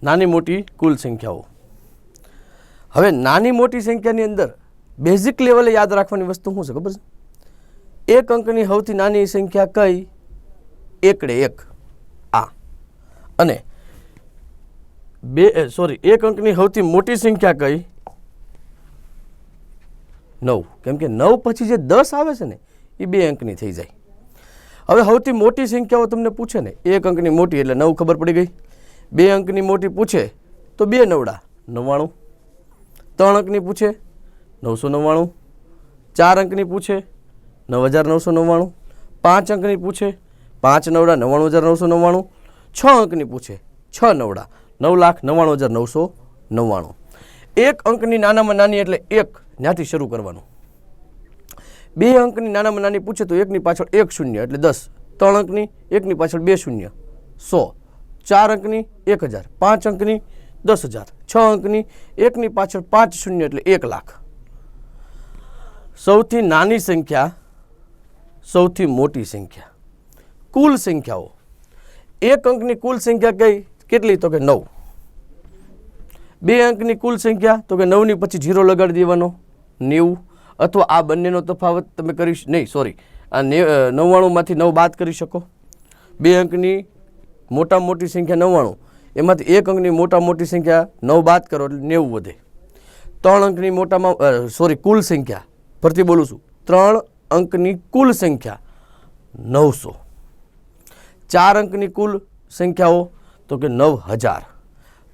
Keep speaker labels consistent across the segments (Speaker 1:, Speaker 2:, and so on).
Speaker 1: નાની મોટી કુલ સંખ્યાઓ. હવે નાની મોટી સંખ્યાની અંદર બેઝિક લેવલે યાદ રાખવાની વસ્તુ શું છે ખબર છે? એક અંકની સૌથી નાની સંખ્યા કઈ? એકડે એક આ. અને એક અંકની સૌથી મોટી સંખ્યા કઈ? 9. કેમ કે 9 પછી જે 10 આવે છે ને એ 2 અંકની થઈ જાય. હવે સૌથી મોટી સંખ્યાઓ તમને પૂછે ને, એક અંકની મોટી એટલે 9 ખબર પડી ગઈ. 2 અંકની મોટી પૂછે તો 2 નવડા 99. 3 અંકની પૂછે 999. 4 અંકની પૂછે 9999. 5 અંકની પૂછે 5 નવડા 99999. 6 અંકની પૂછે 6 નવડા 9,99,999. એક અંકની નાનામાં નાની એટલે એક ત્યાંથી શરૂ કરવાનું. 2 અંકની નાનામાં નાની પૂછે તો એકની પાછળ 1 શૂન્ય એટલે 10. 3 અંકની એકની પાછળ 2 શૂન્ય 100. 4 અંકની 1000. 5 અંકની 10,000. 6 અંકની એકની પાછળ 5 શૂન્ય એટલે 1 લાખ. સૌથી નાની સંખ્યા, સૌથી મોટી સંખ્યા, કુલ સંખ્યાઓ. એક અંકની કુલ સંખ્યા કઈ કેટલી? તો કે 9. 2 અંકની કુલ સંખ્યા તો કે 9ની પછી 0 લગાડી દેવાનો 90. અથવા આ બંનેનો તફાવત તમે કરી નહીં, સોરી, આ 99માંથી 9 બાદ કરી શકો. 2 અંકની મોટા મોટી સંખ્યા 99, એમાંથી 1 અંકની મોટા મોટી સંખ્યા 9 બાદ કરો એટલે 90 વધે. 3 અંકની કુલ સંખ્યા, ફરીથી બોલું છું, 3 અંકની કુલ સંખ્યા 900. 4 અંકની કુલ સંખ્યાઓ તો કે 9000.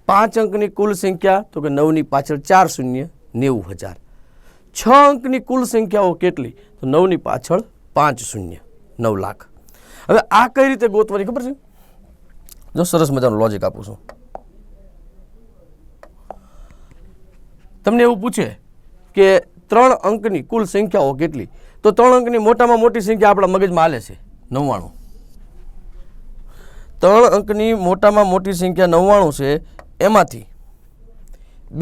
Speaker 1: 5 અંકની કુલ સંખ્યા તો કે 9ની પાછળ 4 શૂન્ય 90,000. 6 અંકની કુલ સંખ્યાઓ કેટલી? તો 9ની પાછળ 5 શૂન્ય 9 લાખ. હવે આ કઈ રીતે ગોતવાની ખબર છે? જો સરસ મજાનું લોજિક આપું છું. તમને એવું પૂછે કે 3 અંકની કુલ સંખ્યાઓ કેટલી? તો 3 અંકની મોટામાં મોટી સંખ્યા આપણા મગજમાં હાલે છે 99. 3 અંકની મોટામાં મોટી સંખ્યા 99 છે, એમાંથી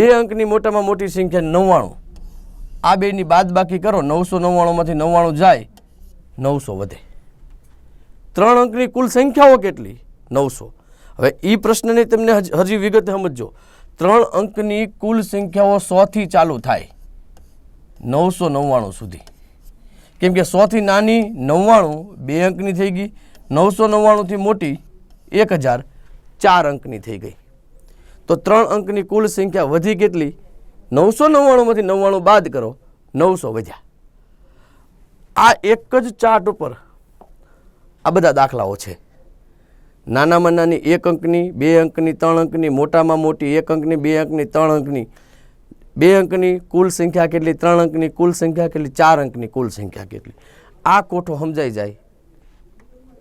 Speaker 1: 2 અંકની મોટામાં મોટી સંખ્યા 99. આ બેની બાદ બાકી કરો, 999માંથી 99 જાય, 900 વધે. 3 અંકની કુલ સંખ્યાઓ કેટલી? 900. હવે એ પ્રશ્નને તમને હજી વિગતે સમજો. 3 અંકની કુલ સંખ્યાઓ 100થી ચાલુ થાય 999 સુધી. કેમ કે 100થી નાની 99 2 અંકની થઈ ગઈ, 999થી મોટી 1000 4 અંકની થઈ ગઈ. તો 3 અંકની કુલ સંખ્યા વધી કેટલી? 999માંથી 99 બાદ કરો, 900 વધ્યા. આ એક જ ચાર્ટ ઉપર આ બધા દાખલાઓ છે. નાનામાં નાની 1 અંકની, 2 અંકની, 3 અંકની, મોટામાં મોટી 1 અંકની, 2 અંકની, 3 અંકની, 2 અંકની કુલ સંખ્યા કેટલી, 3 અંકની કુલ સંખ્યા કેટલી, 4 અંકની કુલ સંખ્યા કેટલી. આ કોઠો સમજાઈ જાય.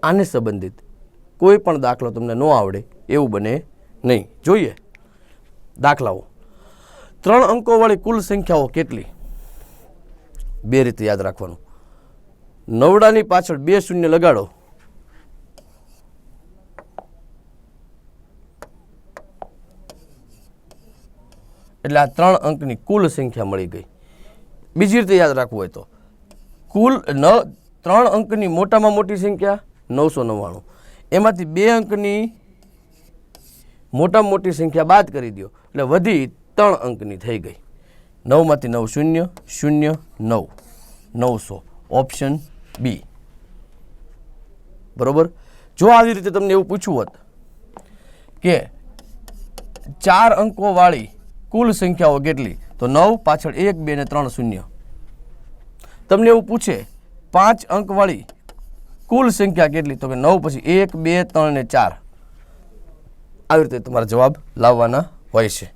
Speaker 1: આને સંબંધિત કોઈ પણ દાખલો તમને ન આવડે એવું બને નહીં. જોઈએ દાખલાઓ. 3 અંકોવાળી કુલ સંખ્યાઓ કેટલી? 2 રીતે યાદ રાખવાનું. નવડાની પાછળ 2 શૂન્ય લગાડો એટલે આ 3 અંકની કુલ સંખ્યા મળી ગઈ. બીજી રીતે યાદ રાખવું હોય તો કુલ 3 અંકની મોટામાં મોટી સંખ્યા 999, એમાંથી 2 અંકની મોટામાં મોટી સંખ્યા બાદ કરી દો એટલે વધી 3 અંકની થઈ ગઈ. 9માંથી 9 શૂન્ય 0 9 900. Option B. બરોબર. જો આવી રીતે તમને એવું પૂછવું હોત કે 4 અંકોવાળી કુલ સંખ્યાઓ કેટલી? તો 9 પાછળ 1 2 ને 3 શૂન્ય. તમને એવું પૂછે 5 અંકવાળી કુલ સંખ્યા કેટલી? તો કે 9 પછી 1 2 3 ને 4. આવી રીતે તમારા જવાબ લાવવાના હોય છે.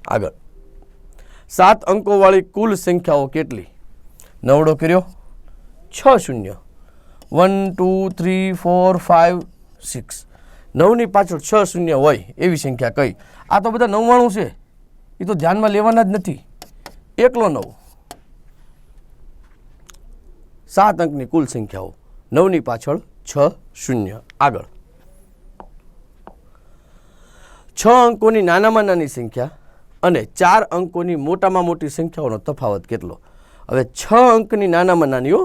Speaker 1: આગળ 7 અંકોવાળી કુલ સંખ્યાઓ કેટલી? નવડો કર્યો 6 શૂન્ય 1 2 3 4 5 6. 9ની પાછળ 6 શૂન્ય હોય એવી સંખ્યા કઈ? આ તો બધા 99 છે, એ તો ધ્યાનમાં લેવાના જ નથી. એકલો 9. 7 અંકની કુલ સંખ્યાઓ, 9ની પાછળ 6 શૂન્ય. આગળ 6 અંકોની નાનામાં નાની સંખ્યા અને 4 અંકોની મોટામાં મોટી સંખ્યાઓનો તફાવત કેટલો? હવે 6 અંકની નાનામાં નાનીઓ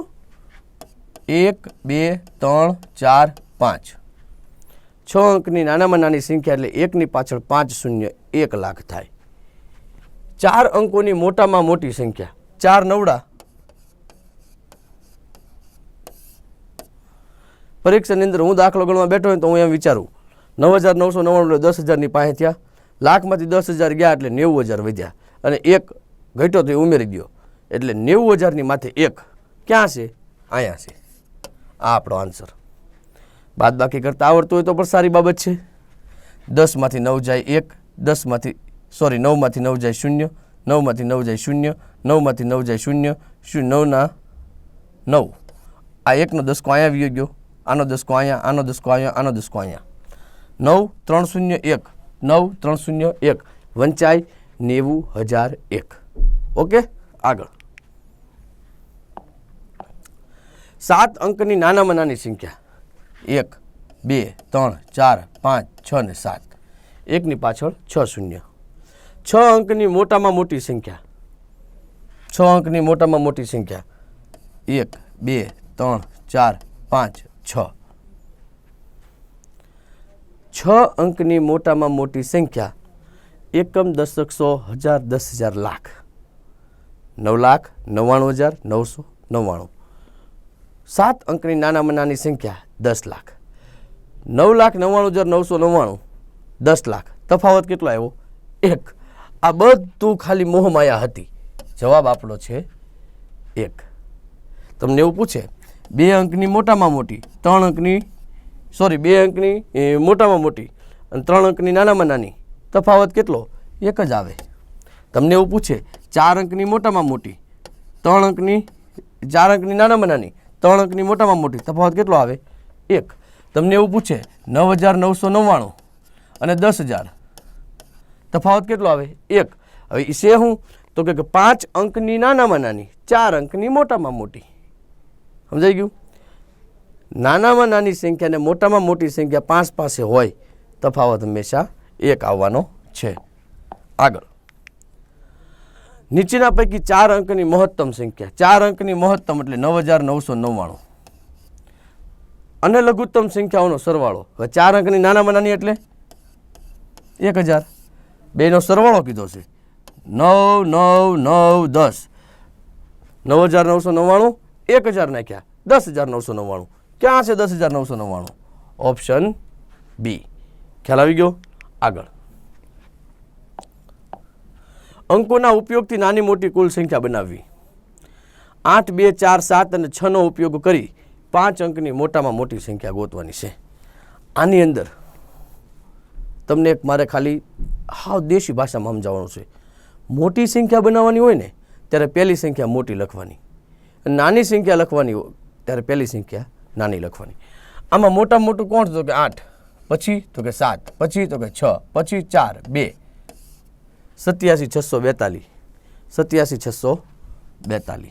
Speaker 1: 1 2 3 4 5. 6 અંકની નાનામાં નાની સંખ્યા એટલે 1ની પાછળ 5 શૂન્ય 1 લાખ થાય. 4 અંકોની મોટામાં મોટી સંખ્યા 4 નવડા. પરીક્ષાની અંદર હું દાખલો ગણવા બેઠો હોય તો હું એમ વિચારું 9,999 એટલે 10,000ની પાસે થયા, લાખમાંથી 10,000 ગયા એટલે 90,000 વધ્યા, અને એક ઘટ્યો તો એ ઉમેરી દો એટલે 90,000ની માથે એક ક્યાં છે? અહીંયા છે. આ આપણો આન્સર. બાદ બાકી કરતાં આવડતું હોય તો પણ સારી બાબત છે. 10માંથી 9 જાય 1, 9માંથી 9 જાય 0, 9માંથી 9 જાય 0, 9માંથી 9 જાય 0, 9 9. આ 1નો દસકો અહીંયા આવી ગયો, આનો દસકો અહીંયા, આનો દસકો અહીંયા, આનો દસકો અહીંયા. 9 3 0 1, 9 3 0 1 વંચાય 90,001. ઓકે, આગળ. 7 અંકની નાનામાં નાની સંખ્યા 1 2 3 4 5 6 ને 7, 1ની પાછળ 6 શૂન્ય. 6 અંકની મોટામાં મોટી સંખ્યા 6 અંકની મોટામાં મોટી સંખ્યા 1 2 3 4 5 6. 6 અંકની મોટામાં મોટી સંખ્યા એકમ, દશક, 100, 1000, 10,000, લાખ. 9,99,999. 7 અંકની નાનામાં નાની સંખ્યા 10 લાખ. 9,99,999, 10 લાખ. તફાવત કેટલો આવ્યો? 1. આ બધું ખાલી મોહમાયા હતી. જવાબ આપણો છે 1. તમને એવું પૂછે 2 અંકની મોટામાં મોટી, 3 અંકની 2 અંકની મોટામાં મોટી અને 3 અંકની નાનામાં નાની, તફાવત કેટલો? 1 જ આવે. તમને એવું પૂછે 4 અંકની મોટામાં મોટી, 4 અંકની નાનામાં નાની, 3 અંકની મોટામાં મોટી, તફાવત કેટલો આવે? 1. તમને એવું પૂછે 9,999 અને 10,000, તફાવત કેટલો આવે? 1. હવે એ છે શું? તો કે 5 અંકની નાનામાં નાની, 4 અંકની મોટામાં મોટી. સમજાઈ ગયું? નાનામાં નાની સંખ્યા અને મોટામાં મોટી સંખ્યા 5 પાસે હોય, તફાવત હંમેશા 1 આવવાનો છે. આગળ. નીચેના પૈકી 4 અંકની મહત્તમ સંખ્યા. 4 અંકની મહત્તમ એટલે 9,999 અને લઘુત્તમ સંખ્યાઓનો સરવાળો. હવે 4 અંકની નાનામાં નાની એટલે 1,000. બેનો સરવાળો કીધો છે 9 9 9 10. 9,999 1,000 નાખ્યા 10,999. ક્યાં છે 10,999? Option B. ખ્યાલ આવી ગયો? આગળ. અંકોના ઉપયોગથી નાની મોટી કુલ સંખ્યા બનાવવી. 8 2 4 7 અને 6નો ઉપયોગ કરી 5 અંકની મોટામાં મોટી સંખ્યા ગોતવાની છે. આની અંદર તમને એક મારે ખાલી હાવ દેશી ભાષામાં સમજાવવાનું છે. મોટી સંખ્યા બનાવવાની હોય ને ત્યારે પહેલી સંખ્યા મોટી લખવાની, નાની સંખ્યા લખવાની હોય ત્યારે પહેલી સંખ્યા નાની લખવાની. આમાં મોટામાં મોટું કોણ? તો કે 8, પછી તો કે 7, પછી તો કે 6, પછી 4 2, 87,642. 87,642.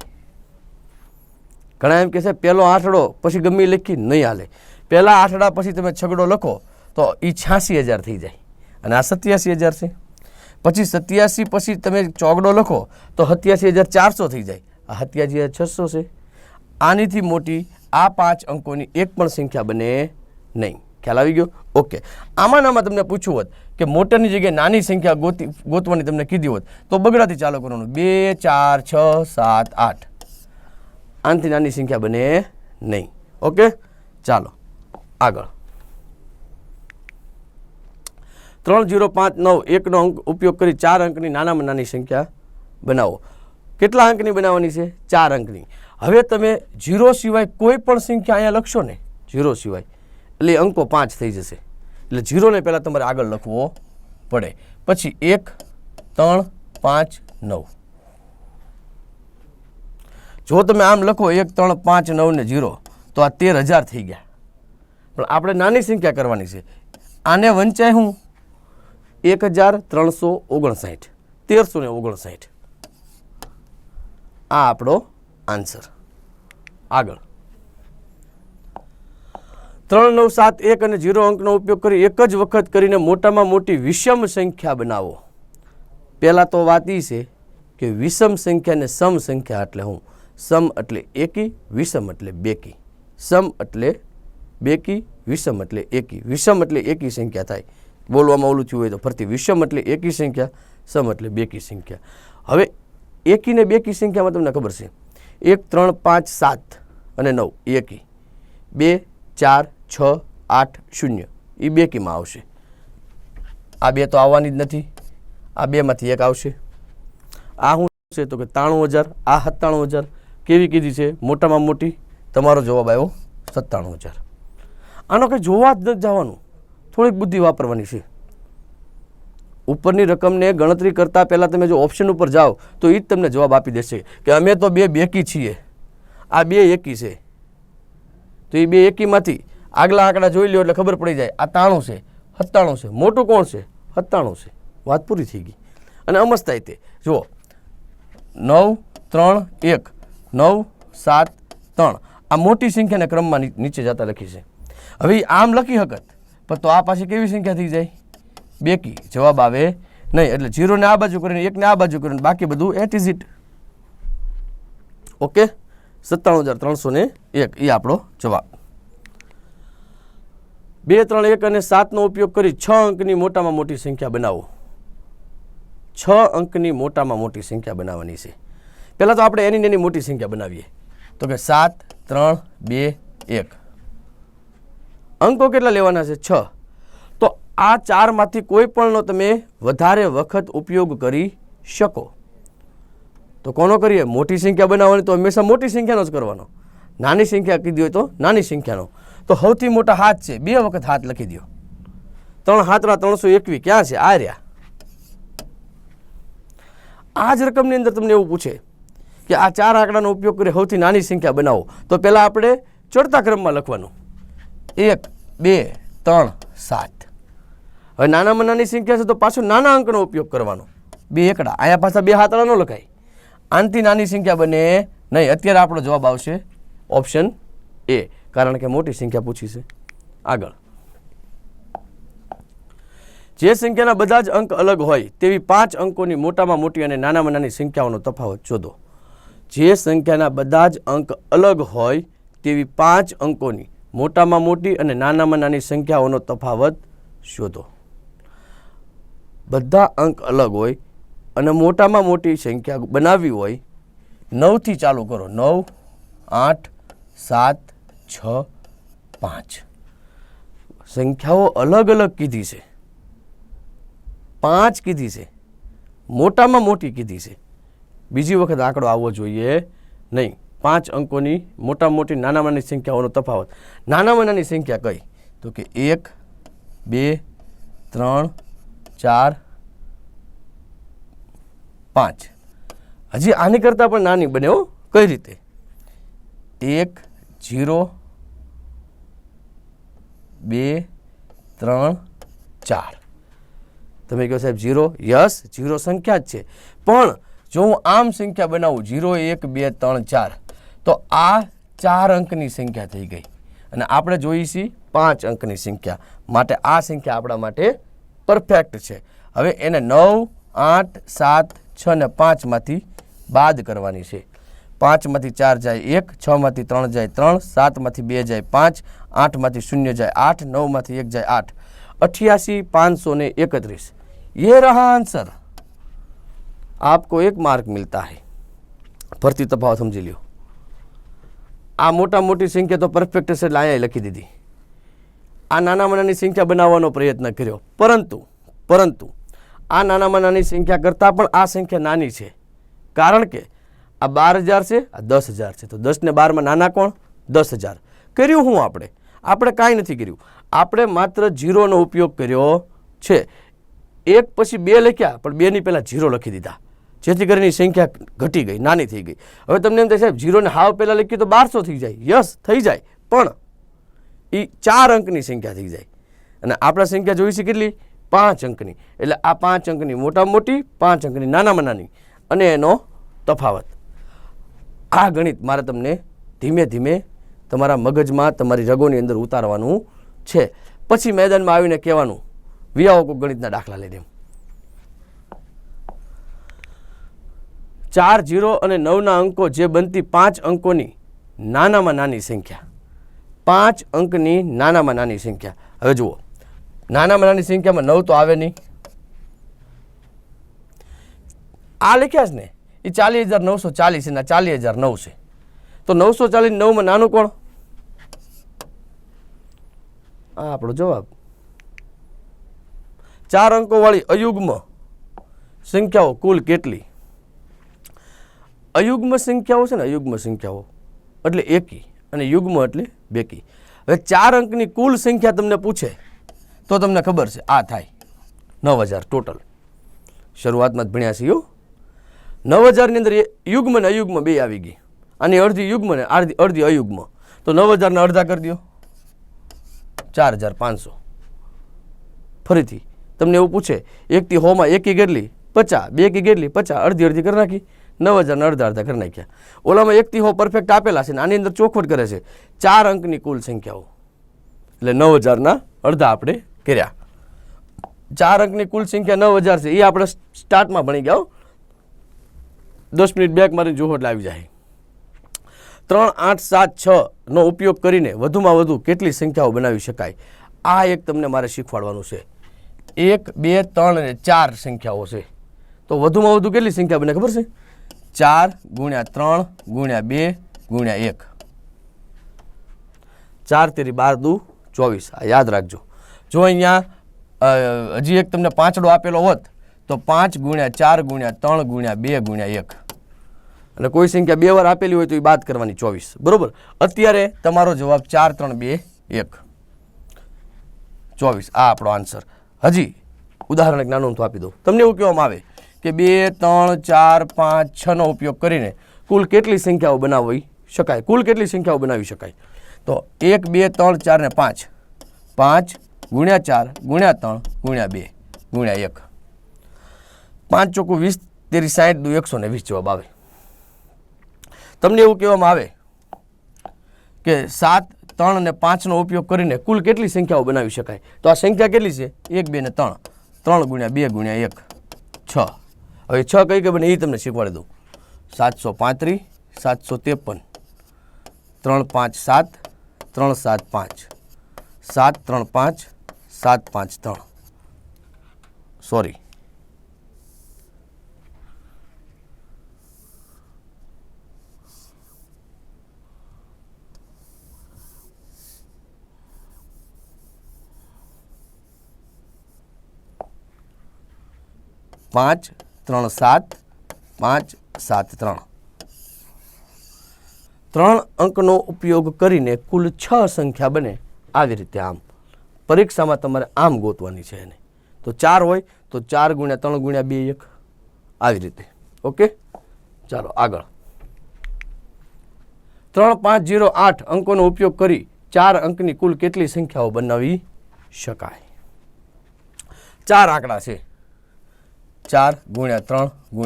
Speaker 1: ઘણા એમ કહે છે પહેલો આઠડો પછી ગમે લખી નહીં હાલે. પહેલા આઠડા પછી તમે છગડો લખો તો એ 86,000 થઈ જાય અને આ 87,000 છે. પછી 87 પછી તમે ચોગડો લખો તો 87,400 થઈ જાય, આ 87,600 છે. આનીથી મોટી આ 5 અંકોની એક પણ સંખ્યા બને નહીં. ખ્યાલ આવી ગયો? ઓકે. આમાં તમને પૂછવું હોત કે મોટાની જગ્યાએ નાની સંખ્યા ગોતવાની તમને કીધી હોત તો બગડાથી ચાલુ કરવાનું. 2 4 6 7 8. આનાથી નાની સંખ્યા બને નહીં. ઓકે, ચાલો આગળ. 3 0 5 9 1નો અંક ઉપયોગ કરી 4 અંકની નાનામાં નાની સંખ્યા બનાવો. કેટલા અંકની બનાવવાની છે? 4 અંકની. હવે તમે 0 સિવાય કોઈ પણ સંખ્યા અહીંયા લખશો ને, 0 સિવાય એટલે અંકો 5 થઈ જશે. એટલે 0ને પહેલાં તમારે આગળ લખવો પડે. પછી 1 3 5 9. જો તમે આમ લખો 1 3 5 9 ને 0 તો આ 13,000 થઈ ગયા. પણ આપણે નાની સંખ્યા કરવાની છે. આને વંચાય હું 1,359, 1359. આ આપણો આન્સર. આગળ. 3 9 7 1 અને 0 અંકનો ઉપયોગ કરી એક જ વખત કરીને મોટામાં મોટી વિષમ સંખ્યા બનાવો. પહેલાં તો વાત એ છે કે વિષમ સંખ્યા અને સમ સંખ્યા એટલે હું? સમ એટલે એકી, વિષમ એટલે બેકી. સમ એટલે બેકી, વિષમ એટલે એકી. વિષમ એટલે એકી સંખ્યા થાય. બોલવામાં ઓલું થયું હોય તો ફરતી વિષમ એટલે એકી સંખ્યા, સમ એટલે બેકી સંખ્યા. હવે એકી ને બેકી સંખ્યામાં તમને ખબર છે 1 3 5 7 અને 9 એકી, 2 4 6 8 0 એ બેકીમાં આવશે. આ બે તો આવવાની જ નથી, આ બેમાંથી એક આવશે. આ શું છે તો કે 93,000, આ 97,000. કેવી કીધી છે? મોટામાં મોટી. તમારો જવાબ આવ્યો 97,000. આનો કંઈ જોવા જ નથી જવાનું, થોડીક બુદ્ધિ વાપરવાની છે. ઉપરની રકમને ગણતરી કરતાં પહેલાં તમે જો ઓપ્શન ઉપર જાઓ તો એ જ તમને જવાબ આપી દેશે કે અમે તો બે બેકી છીએ, આ બે એકી છે. તો એ બે એકીમાંથી આગલા આંકડા જોઈ લો એટલે ખબર પડી જાય આ 93 છે, 97 છે. મોટું કોણ છે? 97 છે. વાત પૂરી થઈ ગઈ. અને અમસ્તા તે જુઓ 9 3 1 9 7 3 આ મોટી સંખ્યાના ક્રમમાં નીચે જતા લખી છે. હવે આમ લખી શકત પણ તો આ પાછી કેવી સંખ્યા થઈ જાય? બેકી. જવાબ આવે નહીં. એટલે 0 ને આ બાજુ કરીને 1 ને આ બાજુ કરીને બાકી બધું એટ ઇઝ ઇટ. ઓકે, 97,301 એ આપણો જવાબ. 2 3 1 અને 7 નો ઉપયોગ કરી 6 અંકની મોટામાં મોટી સંખ્યા બનાવો. 6 અંકની મોટામાં મોટી સંખ્યા બનાવવાની છે. પહેલાં તો આપણે એની મોટી સંખ્યા બનાવીએ તો કે 7 3 2 1. અંકો કેટલા લેવાના છે? 6. તો આ 4માંથી કોઈ પણનો તમે વધારે વખત ઉપયોગ કરી શકો. તો કોનો કરીએ? મોટી સંખ્યા બનાવવાની તો હંમેશા મોટી સંખ્યાનો જ કરવાનો. નાની સંખ્યા કીધી હોય તો નાની સંખ્યાનો. તો સૌથી મોટા હાથ છે, 2 વખત હાથ લખી દો. 3 હાથના 321 ક્યાં છે? આ રહ્યા. આ જ રકમની અંદર તમને એવું પૂછે કે આ 4 આંકડાનો ઉપયોગ કરી સૌથી નાની સંખ્યા બનાવો તો પહેલાં આપણે ચડતા ક્રમમાં લખવાનું 1 2 3 7. હવે નાનામાં નાની સંખ્યા છે તો પાછો નાના અંકનો ઉપયોગ કરવાનો. 2 એકડા. અહીંયા પાછા 2 હાથડા ન લખાય. આનથી નાની સંખ્યા બને નહીં. અત્યારે આપણો જવાબ આવશે ઓપ્શન એ, કારણ કે મોટી સંખ્યા પૂછી છે. આગળ, જે સંખ્યાના બધા જ અંક અલગ હોય તેવી 5 અંકોની મોટામાં મોટી અને નાનામાં નાની સંખ્યાઓનો તફાવત શોધો. જે સંખ્યાના બધા જ અંક અલગ હોય તેવી 5 અંકોની મોટામાં મોટી અને નાનામાં નાની સંખ્યાઓનો તફાવત શોધો. બધા અંક અલગ હોય અને મોટામાં મોટી સંખ્યા બનાવવી હોય 9 થી ચાલુ કરો. 9 8 7 6 5. સંખ્યાઓ અલગ અલગ કીધી છે, 5 કીધી છે, મોટામાં મોટી કીધી છે. બીજી વખત આંકડો આવવો જોઈએ નહીં. 5 અંકોની મોટામાં મોટી નાનામાં નાની સંખ્યાઓનો તફાવત. નાનામાં નાની સંખ્યા કઈ? તો કે 1 2 3 4 5. હજી આની કરતાં પણ નાની બને. કઈ રીતે? 1 0 2 3 4. તમે કહો સાહેબ 0? યસ, 0 સંખ્યા જ છે. પણ જો હું આમ સંખ્યા બનાવું 0 1 2 3 4 તો આ 4 અંકની સંખ્યા થઈ ગઈ અને આપણે જોઈએ છીએ 5 અંકની સંખ્યા. માટે આ સંખ્યા આપણા માટે પરફેક્ટ છે. હવે એને 9 8 7 6 ને 5માંથી બાદ કરવાની છે. 5માંથી 4 જાય 1, 6માંથી 3 જાય 3, 7માંથી 2 જાય 5, 8માંથી 0 જાય 8, 9માંથી 1 જાય 8. 88,531. ये रहा आंसर. आपको 1 मार्क मिलता है. ફરતી તફાવત સમજી લ્યો. આ મોટા મોટી સંખ્યા તો પરફેક્ટ છે એટલે અહીંયા લખી દીધી. આ નાનામાં નાની સંખ્યા બનાવવાનો પ્રયત્ન કર્યો, પરંતુ આ નાનામાં નાની સંખ્યા કરતાં પણ આ સંખ્યા નાની છે. કારણ કે આ 12,000 છે, આ 10,000 છે. તો 10 ને 12માં નાના કોણ? 10,000. કર્યું હું આપણે કાંઈ નથી કર્યું. આપણે માત્ર 0નો ઉપયોગ કર્યો છે. 1 પછી 2 લખ્યા પણ 2 ની પહેલાં 0 લખી દીધા, જેથી કરીને સંખ્યા ઘટી ગઈ, નાની થઈ ગઈ. હવે તમને એમ થાય સાહેબ 0 ને હાવ પહેલાં લખ્યું તો 1200 થઈ જાય. યસ, થઈ જાય, પણ એ 4 અંકની સંખ્યા થઈ જાય. અને આપણે સંખ્યા જોઈ છે કેટલી? 5 અંકની. એટલે આ 5 અંકની મોટામાં મોટી, 5 અંકની નાનામાં નાની અને એનો તફાવત. આ ગણિત મારે તમને ધીમે ધીમે તમારા મગજમાં, તમારી રગોની અંદર ઉતારવાનું છે. પછી મેદાનમાં આવીને કહેવાનું વિયાઓ કોઈ ગણિતના દાખલા લઈને. 4 0 અને 9ના અંકો જે બનતી 5 અંકોની નાનામાં નાની સંખ્યા. 5 અંકની નાનામાં નાની સંખ્યા. હવે જુઓ, નાનામાં નાની સંખ્યામાં 9 તો આવે નહીં. આ લખ્યા છે ને એ 40,940 એના 40,009 છે. તો 940 9માં નાનું કોણ? આ આપણો જવાબ. 4 અંકોવાળી અયુગ્મ સંખ્યાઓ કુલ કેટલી? અયુગ્મ સંખ્યાઓ છે ને, અયુગ્મ સંખ્યાઓ એટલે એકી અને યુગ્મ એટલે બેકી. હવે 4 અંકની કુલ સંખ્યા તમને પૂછે તો તમને ખબર છે આ થાય 9,000 ટોટલ. શરૂઆતમાં જ ભણ્યા છીએ. 9,000 ની અંદર યુગ્મ ને અયુગ્મ બે આવી ગઈ. આની અડધી યુગ્મ ને અડધી અયુગ્મ. તો 9,000 ને અડધા કરી દો 4,500. ફરીથી તમને એવું પૂછે 1 થી 100 માં એકી કેટલી? 50. 2 કી કેટલી? 50. અડધી અડધી કરી નાખી. 9,000 ને અડધા અડધા કરી નાખ્યા. ઓલામાં 1 થી 100 પરફેક્ટ આપેલા છે ને આની અંદર ચોખવટ કરે છે 4 અંકની કુલ સંખ્યાઓ એટલે 9,000 ના અડધા આપણે કર્યા. 4 અંકની કુલ સંખ્યા 9,000 છે એ આપણે સ્ટાર્ટમાં ભણી ગયા. 10 મિનિટ બેક મારી જોવો એટલે આવી જાય. 3, 8, 7, 6 નો ઉપયોગ કરીને વધુમાં વધુ કેટલી સંખ્યાઓ બનાવી શકાય? આ એક તમને મારે શીખવાડવાનું છે. 1, 2, 3 અને 4 સંખ્યાઓ છે. તો વધુમાં વધુ કેટલી સંખ્યા બને ખબર છે? 4 × 3 × 2 × 1. 4 તેરી 12 દુ 24. આ યાદ રાખજો. જો અહીંયા હજી એક તમને પાંચડો આપેલો હોત તો 5 × 4 × 3 × 2 × 1. અને કોઈ સંખ્યા 2 વાર આપેલી હોય તો એ બાદ કરવાની 24. બરોબર. અત્યારે તમારો જવાબ 4, 3, 2, 1 24. આ આપણો આન્સર. હજી ઉદાહરણ એક નાનું તો આપી દઉં. તમને એવું કહેવામાં આવે કે 2, 3, 4, 5, 6 નો ઉપયોગ કરીને કુલ કેટલી સંખ્યાઓ બનાવી શકાય? કુલ કેટલી સંખ્યાઓ બનાવી શકાય? તો 1, 2, 3, 4 ને 5. 5 × 4 × 3 × 2 × 1. 5 ચોકુ 20 તેરી 60 દુ 120 જવાબ આવે. તમને એવું કહેવામાં આવે કે 7, 3 અને 5 નો ઉપયોગ કરીને કુલ કેટલી સંખ્યાઓ બનાવી શકાય? તો આ સંખ્યા કેટલી છે? 1, 2 ને 3. 3 × 2 × 1 6. હવે 6 કઈ કઈ બને એ તમને શીખવાડી દઉં. 735, 753, 3, 5, 7, 3, 7, 5, 7, 3, 5, 7, 5, 3. સોરી, પાંચ 3, 7, 5, 7, 3. 3 અંકનો ઉપયોગ કરીને કુલ 6 સંખ્યા બને. આવી રીતે આમ પરીક્ષામાં તમારે આમ ગોતવાની છે એને. તો 4 હોય તો 4 × 3 × 2 1 આવી રીતે. ઓકે, ચાલો આગળ. 3, 5, 0, 8 અંકોનો ઉપયોગ કરી 4 અંકની કુલ કેટલી સંખ્યાઓ બનાવી શકાય? 4 આંકડા છે. 4 × 3 × 2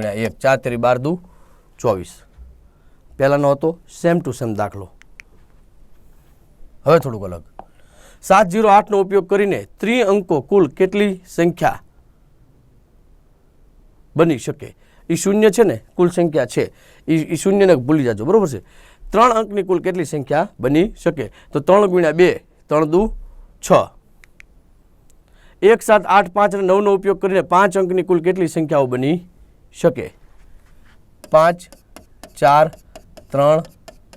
Speaker 1: × 1. 4 તેરી 12 દુ 24. પહેલાનો હતો સેમ ટુ સેમ દાખલો. હવે થોડુંક અલગ. 7, 0, 8 નો ઉપયોગ કરીને ત્રિઅંકો કુલ કેટલી સંખ્યા બની શકે? એ શૂન્ય છે ને, કુલ સંખ્યા છે એ શૂન્યને ભૂલી જાજો. બરોબર છે. 3 અંકની કુલ કેટલી સંખ્યા બની શકે? તો 3 × 2 3 દુ 6. 1, 7, 8, 5 અને 9 નો ઉપયોગ કરીને 5 અંકની કુલ કેટલી સંખ્યાઓ બની શકે? 5, 4, 3,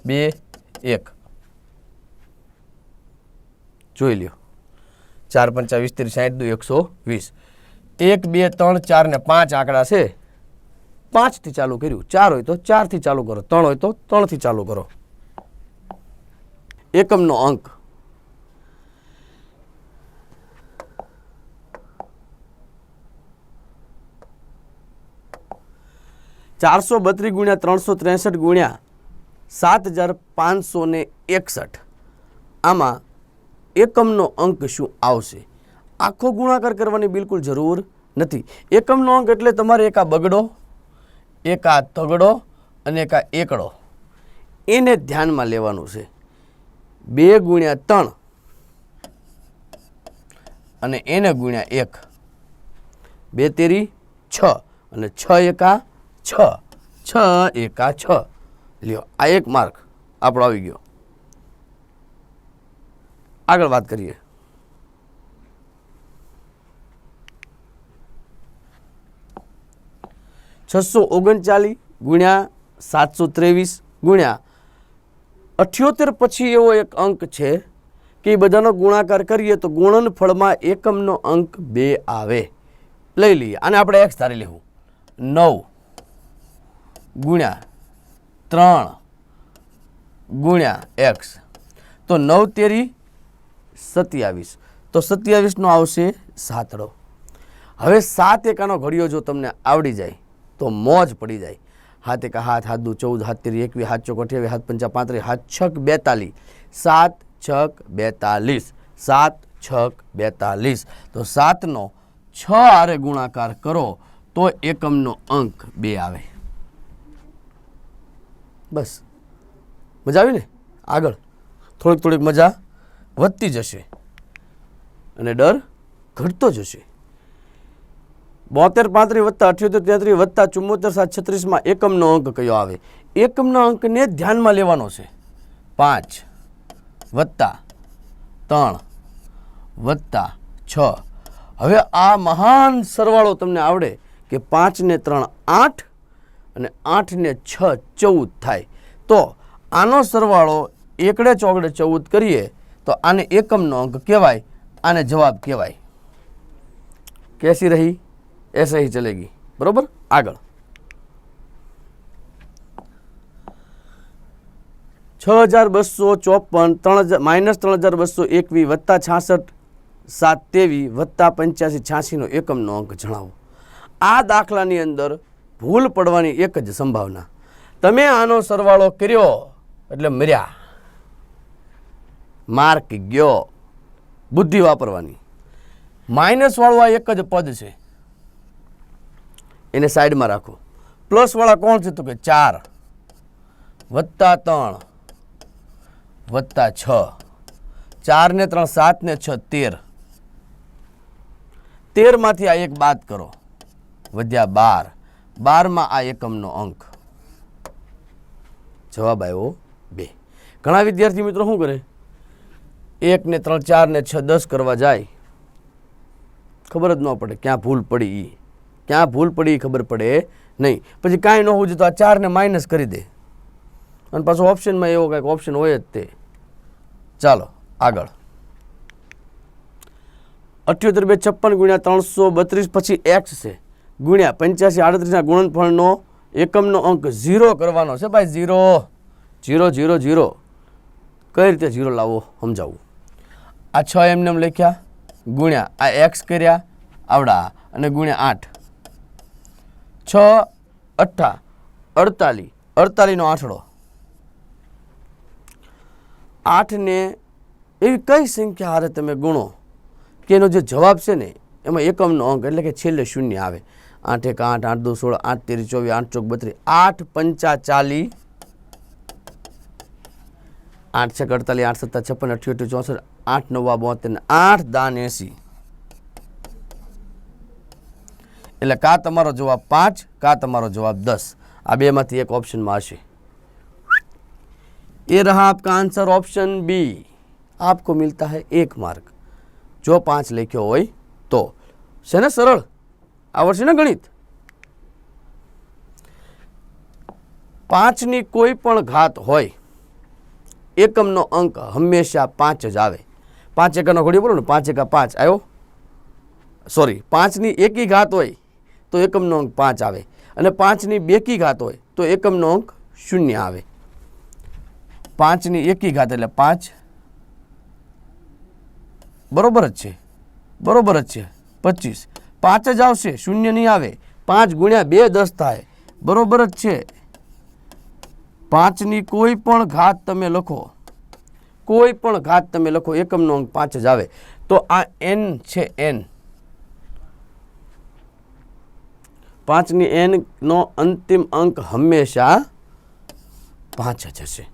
Speaker 1: 2, 1. જોઈ લ્યો. 4, 5, 20, 60 દુ 120. 1, 2, 3, 4 ને 5 આંકડા છે. 5 થી ચાલુ કર્યું. 4 હોય તો 4 થી ચાલુ કરો. 3 હોય તો 3 થી ચાલુ કરો. એકમનો અંક. × 363 × 7,561. આમાં એકમનો અંક શું આવશે? આખો ગુણાકાર કરવાની બિલકુલ જરૂર નથી. એકમનો અંક એટલે તમારે એક આ બગડો, એક આ તગડો અને એક આ એકડો, એને ધ્યાનમાં લેવાનું છે. 2 × 3 અને એને × 1. 2 તેરી 6 અને 6 એકા 6. 6 એકા 6. લ્યો, આ એક માર્ક આપણો આવી ગયો. આગળ વાત કરીએ. $639 ગુણ્યા 723 ગુણ્યા 78 પછી એવો એક અંક છે કે એ બધાનો ગુણાકાર કરીએ તો ગુણનફળમાં એકમનો અંક 2 આવે. લઈ લઈએ, આને આપણે x ધારી લેવું. 9 ગુણ્યા 3 ગુણ્યા x, તો 9 તેરી 27, તો 27 નો આવશે 7. હવે 7 એકાનો ઘડિયો જો તમને આવડી જાય તો મોજ પડી જાય. 7 એકા 7, 7 દુ 14, 7 તેરી 21, 7 ચોક 28, 7 પંચા 35, 7 છક 42, 7 છક 42, 7 છક 42. તો 7 નો 6 આરે ગુણાકાર કરો તો એકમનો અંક 2 આવે. બસ, મજા આવી ને? આગળ થોડીક મજા વધતી જશે અને ડર ઘટતો જશે. 72 35 + 78 33 + 74 7 36 એકમનો અંક કયો આવે? એકમના અંકને ધ્યાનમાં લેવાનો છે. 5 + 3 + 6. હવે આ મહાન સરવાળો તમને આવડે કે 5 ને 3 8 અને 8 ને 6 14 થાય. તો આનો સરવાળો એકડે ચોગડે 14 કરીએ તો આને એકમનો અંક કહેવાય, આને જવાબ કહેવાય. કેસી રહી? ऐसे ही चलेगी. बरोबर. આગળ 6254 -3221 + 66 723 + 85 86 નો એકમનો અંક જણાવો. આ દાખલાની અંદર ભૂલ પડવાની એક જ સંભાવના. તમે આનો સરવાળો કર્યો એટલે મર્યા, માર્ક ગયો. બુદ્ધિ વાપરવાની. માઇનસ વાળું આ એક જ પદ છે, એને સાઈડમાં રાખો. પ્લસ વાળા કોણ છે? તો કે 4 + 3 + 6. 4 ને 3 7 ને 6 13. 13 માંથી આ એક બાદ કરો, વધ્યા 12. 12 માં આ એકમનો અંક. જવાબ આવ્યો 2. ઘણા વિદ્યાર્થી મિત્રો શું કરે? 1 ને 3 4 ને 6 10 કરવા જાય, ખબર જ ન પડે ક્યાં ભૂલ પડી. ક્યાં ભૂલ પડી ખબર પડે નહીં. પછી કાંઈ ન હોય તો આ 4 ને માઇનસ કરી દે અને પાછો ઓપ્શનમાં એવો કંઈક ઓપ્શન હોય જ તે. ચાલો આગળ 78 × 56 × 332 પછી x છે ગુણ્યા 85 38 ના ગુણનફળનો એકમનો અંક 0 કરવાનો છે ભાઈ. 0 0 0 0. કઈ રીતે 0 લાવવો સમજાવું. આ 6 એમને એમ લખ્યા, ગુણ્યા આ x કર્યા આવડા અને ગુણ્યા 8. 6 8 48, 48 નો આઠડો. 8 ને એવી કઈ સંખ્યા હારે તમે ગુણો કે એનો જે જવાબ છે ને એમાં એકમનો અંક એટલે કે છેલ્લે શૂન્ય આવે. 8 1 8 8 2 16 8 3 24 8 ચોક 32 8 પંચા 40 8 6 48 8 7 56 88 64 8 9 72 8 દાન 80. એટલે કા તમારો જવાબ 5 કા તમારો જવાબ 10. આ બેમાંથી એક ઓપ્શનમાં હશે. ये रहा आपका आंसर ऑप्शन बी. आपको मिलता है 1 मार्क जो 5 લખ્યો હોય તો. છે ને સરળ? આવડશે ને ગણિત? 5 ની કોઈ પણ ઘાત હોય એકમનો અંક હંમેશા 5 જ આવે. 5 એકાનો ઘડિયો બોલો ને, 5 એકા 5 આવ્યો. સોરી, 5 ની એકી ઘાત હોય તો એકમનો અંક 5 આવે અને 5 ની બેકી ઘાત હોય તો એકમનો અંક 0 આવે. 5 ની એકી ઘાત એટલે 5, બરોબર જ છે, બરોબર જ છે. 25 5 જ આવશે, 0 નહીં આવે. 5 ગુણ્યા 2 10 થાય, બરોબર જ છે. 5 ની કોઈ પણ ઘાત તમે લખો, કોઈ પણ ઘાત તમે લખો, એકમનો અંક 5 જ આવે. તો આ n છે, n. 5 ની n નો અંતિમ અંક હંમેશા 5 જ હશે.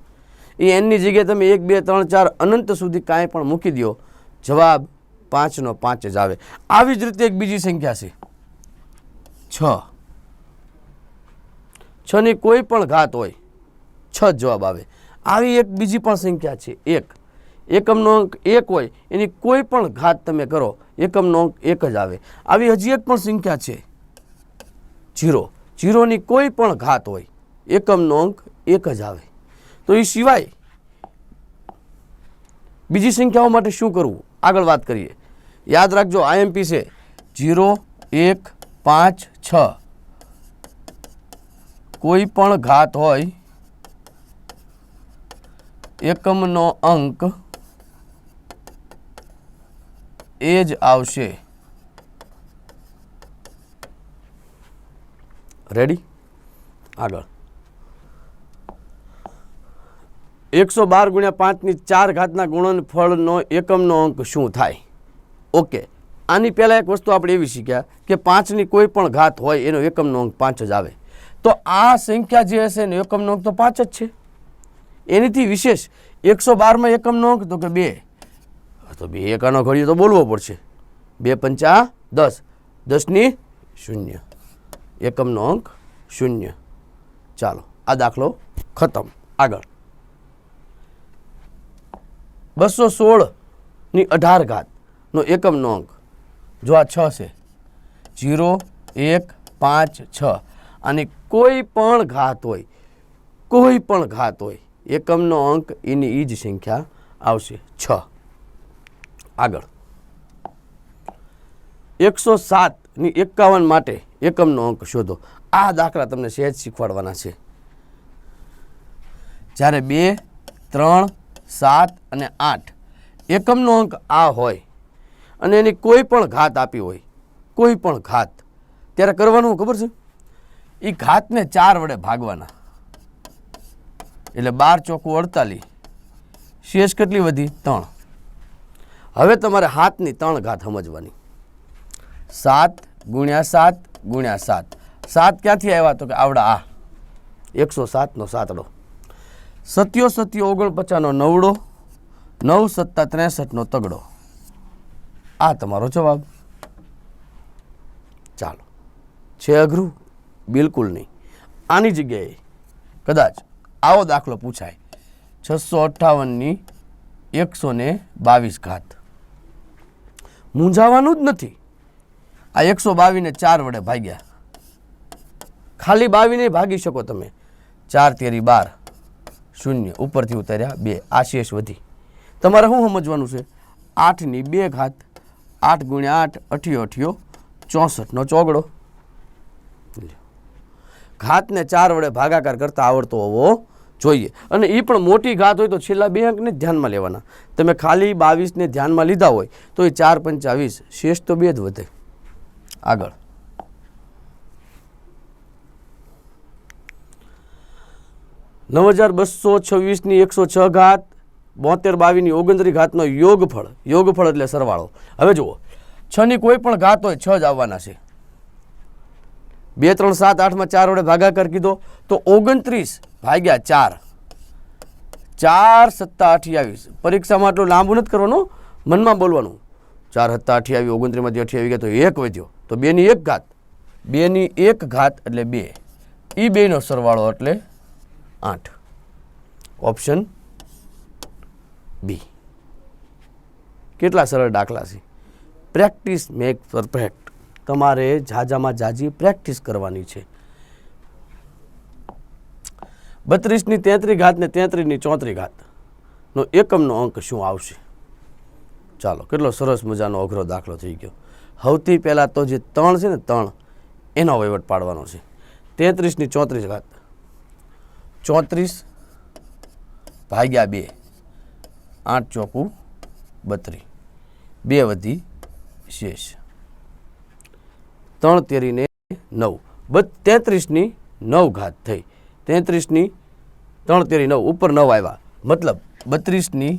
Speaker 1: એ n ની જગ્યાએ તમે 1 2 3 4 અનંત સુધી કાંઈ પણ મૂકી દો, જવાબ 5 નો 5 જ આવે. આવી જ રીતે એક બીજી સંખ્યા છે 6. 6 ની કોઈ પણ ઘાત હોય 6 જવાબ આવે. આવી એક બીજી પણ સંખ્યા છે 1. એકમનો અંક 1 હોય એની કોઈ પણ ઘાત તમે કરો એકમનો અંક 1 જ આવે. આવી હજી એક પણ સંખ્યા છે 0. 0ની કોઈ પણ ઘાત હોય એકમનો અંક 1 જ આવે. તો એ સિવાય બીજી સંખ્યાઓ માટે શું કરવું આગળ વાત કરીએ. યાદ રાખજો આઈએમપી છે 0, 1, 5, 6 કોઈ પણ ઘાત હોય એકમનો અંક એ જ આવશે. રેડી? આગળ 112 ગુણ્યા 5ની 4 ઘાતના ગુણનફળનો એકમનો અંક શું થાય? ઓકે, આની પહેલાં એક વસ્તુ આપણે એવી શીખ્યા કે 5ની કોઈ પણ ઘાત હોય એનો એકમનો અંક 5 જ આવે. તો આ સંખ્યા જે હશે એનો એકમનો અંક તો 5 જ છે. એનીથી વિશેષ 112માં એકમનો અંક તો કે 2. તો 2 એકાનો ઘડીએ તો બોલવો પડશે. 2 પંચા 10, 10ની 0, એકમનો અંક 0. ચાલો આ દાખલો ખતમ. આગળ 216ની 18 ઘાતનો એકમનો અંક જો આ 6 છે 0, 1, 5, 6 અને કોઈ પણ ઘાત હોય એકમનો અંક એની એ જ સંખ્યા આવશે 6. આગળ 107ની 51 માટે એકમનો અંક શોધો. આ દાખલા તમને સહેજ શીખવાડવાના છે. જ્યારે 2, 3, 7 અને 8 એકમનો અંક આ હોય અને એની કોઈ પણ ઘાત આપી હોય કોઈ પણ ઘાત, ત્યારે કરવાનું ખબર છે? એ ઘાતને 4 વડે ભાગવાના. એટલે 12 ચોકું 48, શેષ કેટલી વધી? 3. હવે તમારે 7ની 3 ઘાત સમજવાની. 7 ગુણ્યા 7 ગુણ્યા 7. 7 ક્યાંથી આવ્યા? તો કે આવડા આ 107નો સાતડો, 7 49નો નવડો, 9 સત્તા 63નો તગડો. આ તમારો જવાબ. ચાલો, છે અઘરું? બિલકુલ નહીં. આની જગ્યાએ કદાચ આવો દાખલો પૂછાય 658ની 122 ઘાત. મૂંઝાવાનું જ નથી. આ 122ને 4 વડે ભાગ્યા. ખાલી 22ને ભાગી શકો તમે. 4 તેરી 12, 0 ઉપરથી ઉતાર્યા 2, આ શેષ વધી. તમારે શું સમજવાનું છે? 8ની 2 ઘાત, 8 ગુણ્યા 8 8 64નો ચોગડો. ઘાતને 4 વડે ભાગાકાર કરતા આવડતો હોવો જોઈએ. અને એ પણ મોટી ઘાત હોય તો છેલ્લા 2 અંકને ધ્યાનમાં લેવાના. તમે ખાલી 22ને ધ્યાનમાં લીધા હોય તો એ 4 પંચા 20, શેષ તો 2 જ વધે. આગળ 9226ની 106 ઘાત, 72 22ની 29 ઘાતનો યોગફળ એટલે સરવાળો. હવે જુઓ 6ની કોઈ પણ ઘાત હોય 6 જ આવવાના છે. 2, 3, 7, 8માં 4 વડે ભાગાકાર કીધો તો 29 ભાગ્યા 4, 4 સત્તા 28. પરીક્ષામાં આટલું લાંબુ નથી કરવાનું, મનમાં બોલવાનું. 4 સત્તા 28, 29માંથી 28 ગયા તો 1 વધ્યો તો 2ની 1 ઘાત, 2ની 1 ઘાત એટલે 2. એ 2નો સરવાળો એટલે 8. Option B. કેટલા સરળ દાખલા છે. Practice make perfect. તમારે ઝાઝામાં ઝાઝી પ્રેક્ટિસ કરવાની છે. 32ની 33 ઘાત ને 33ની 34 ઘાતનો એકમનો અંક શું આવશે? ચાલો, કેટલો સરસ મજાનો અઘરો દાખલો થઈ ગયો. સૌથી પહેલાં તો જે 3 છે ને 3 એનો વહીવટ પાડવાનો છે. 33ની 34 ઘાત, 34 ભાગ્યા 2, 8 ચોકું 32, 2 વધી શેષ. 3 તેરીને 9, 33ની 9 ઘાત થઈ. 33ની 3 તેરી 9 ઉપર 9 આવ્યા, મતલબ 32ની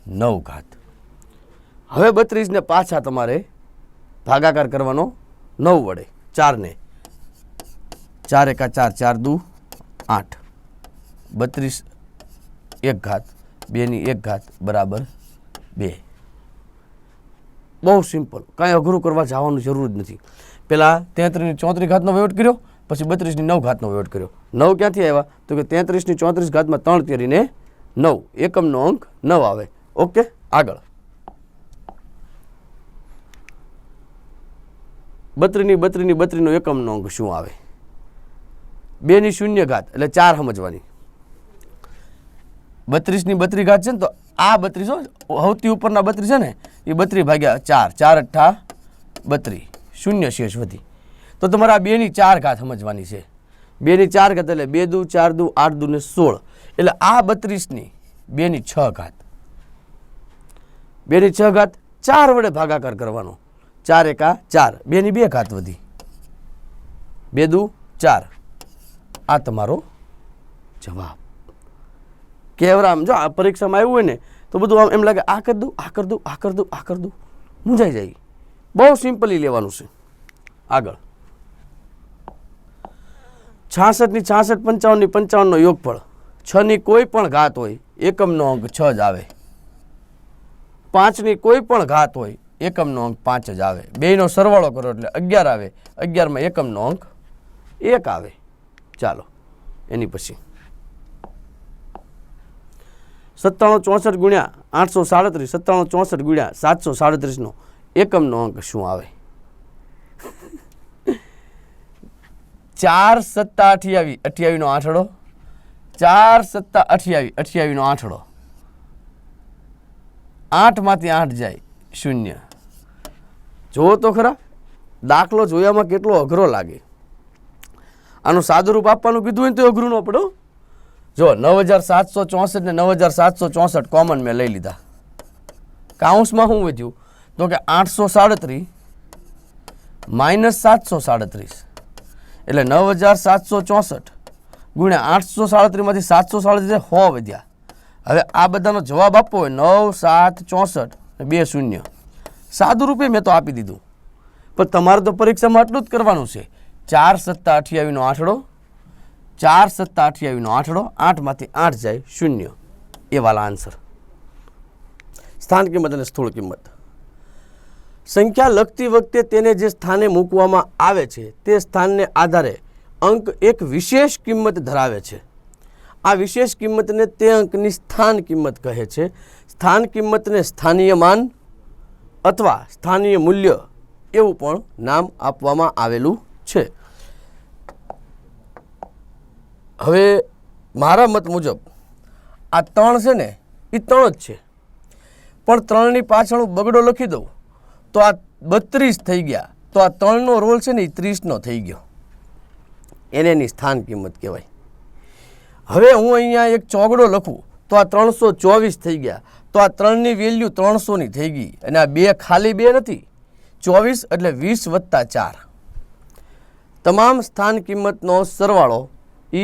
Speaker 1: 9 ઘાત. હવે 32ને પાછા તમારે ભાગાકાર કરવાનો 9 વડે. 4ને 4 એકા 4, 4 દુ 8, 32 1 ઘાત, 2ની 1 ઘાત બરાબર 2. બહુ સિમ્પલ, કાંઈ અઘરું કરવા જવાનું જરૂર જ નથી. પહેલાં 33ની 34 ઘાતનો વહીવટ કર્યો, પછી 32ની 9 ઘાતનો વહીવટ કર્યો. 9 ક્યાંથી આવ્યા? તો કે 33ની 34 ઘાતમાં 3 તેરીને 9, એકમનો અંક 9 આવે. ઓકે, આગળ 32 નો એકમનો અંક શું આવે? 2 ની શૂન્ય ઘાત એટલે 4 સમજવાની. 32 ની 32 ઘાત છે ને, તો આ 32 સૌથી ઉપરના 32 છે ને એ 32 ભાગ્યા 4, 4 અઠ્ઠા 32, શૂન્ય શેષ વધી. તો તમારે આ 2 ની 4 ઘાત સમજવાની છે. 2 ની 4 ઘાત એટલે 2 દુ 4 દુ 8 દુ ને 16, એટલે આ 32 ની 2 ની 6 ઘાત, 2 ની 6 ઘાત 4 વડે ભાગાકાર કરવાનો. 4 એકા 4, 2 ની 2 ઘાત વધી, 2 દુ 4. આ તમારો જવાબ. કેવરામ જો આ પરીક્ષામાં આવ્યું હોય ને તો બધું આમ એમ લાગે આ કરી દઉં, આ કરી દઉં, આ કરી દઉં, આ કરી દઉં, મૂંઝાઈ જાય. બહુ સિમ્પલી લેવાનું છે. આગળ 66 ની 66, 55 ની 55 નો યોગફળ, 6 ની કોઈ પણ ઘાત હોય એકમનો અંક 6 જ આવે. 5 ની કોઈ પણ ઘાત હોય એકમનો અંક 5 જ આવે. બેયનો સરવાળો કરો એટલે 11 આવે. 11 માં એકમનો અંક 1 આવે. ચાલો એની પછી 97 64 ગુણ્યા 837, 97 64 ગુણ્યા 737 નો એકમનો અંક શું આવે? 4 સત્તા 28, 28 નો આઠડો, 4 સત્તા 28, 28 નો આઠડો, 8 માંથી 8 જાય શૂન્ય. જુઓ તો ખરા, દાખલો જોયામાં કેટલો અઘરો લાગે. આનું સાદું રૂપ આપવાનું કીધું હોય ને તો અઘરું ન પડો. જો 9764 ને 9764 કોમન મેં લઈ લીધા. કાઉન્સમાં શું વધ્યું તો કે 837 માઇનસ 737, એટલે 9764 ગુણ્યા 837 માંથી 737 100 વધ્યા. હવે આ બધાનો જવાબ આપવો હોય 9 7 64 2 શૂન્ય. સાદું રૂપે મેં તો આપી દીધું, પણ તમારે તો પરીક્ષામાં આટલું જ કરવાનું છે. 4 સત્તા 28 નો આઠડો, 4 સત્તા 28 નો આઠડો, 8 માંથી 8 જાય શૂન્ય. એ વાલા આન્સર. સ્થાન કિંમત અને સ્થૂળ કિંમત. સંખ્યા લખતી વખતે તેને જે સ્થાને મૂકવામાં આવે છે તે સ્થાનને આધારે અંક એક વિશેષ કિંમત ધરાવે છે. આ વિશેષ કિંમતને તે અંકની સ્થાન કિંમત કહે છે. સ્થાન કિંમતને સ્થાનીય માન અથવા સ્થાનીય મૂલ્ય એવું પણ નામ આપવામાં આવેલું છે. હવે મારા મત મુજબ આ 3 છે ને એ 3 જ છે, પણ 3 ની પાછળ હું બગડો લખી દઉં તો આ 32 થઈ ગયા, તો આ 3 નો રોલ છે ને એ 30 નો થઈ ગયો. એને એની સ્થાન કિંમત કહેવાય. હવે હું અહીંયા એક ચોગડો લખું તો આ 324 થઈ ગયા, તો આ 3 ની વેલ્યુ 300 ની થઈ ગઈ. અને આ 2 ખાલી 2 નથી, 24 એટલે 20 વત્તા 4. તમામ સ્થાન કિંમતનો સરવાળો એ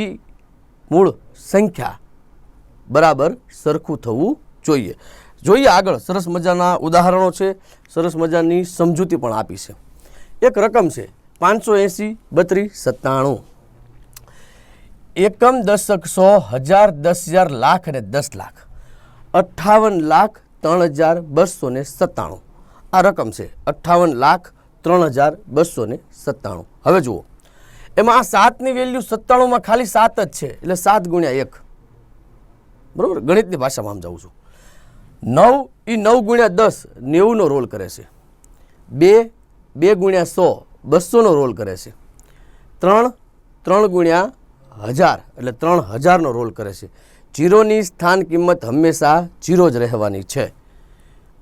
Speaker 1: મૂળ સંખ્યા બરાબર સરખું થવું જોઈએ. જોઈએ આગળ, સરસ મજાના ઉદાહરણો છે, સરસ મજાની સમજૂતી પણ આપી છે. એક રકમ છે 580 32 97. એકમ, દશક, 100, 1000, 10,000, લાખ અને 10 લાખ. 58,03,297 આ રકમ છે. 58,03,297. હવે જુઓ, એમાં આ 7 ની વેલ્યુ 97 ખાલી 7 જ છે, એટલે 7 ગુણ્યા 1. બરાબર, ગણિતની ભાષામાં સમજાવું છું. 9 એ 9 ગુણ્યા 10 90 નો રોલ કરે છે. 2 2 ગુણ્યા 100 200 નો રોલ કરે છે. 3 3 ગુણ્યા 1000 એટલે 3000 નો રોલ કરે છે. 0 ની સ્થાન કિંમત હંમેશા 0 જ રહેવાની છે.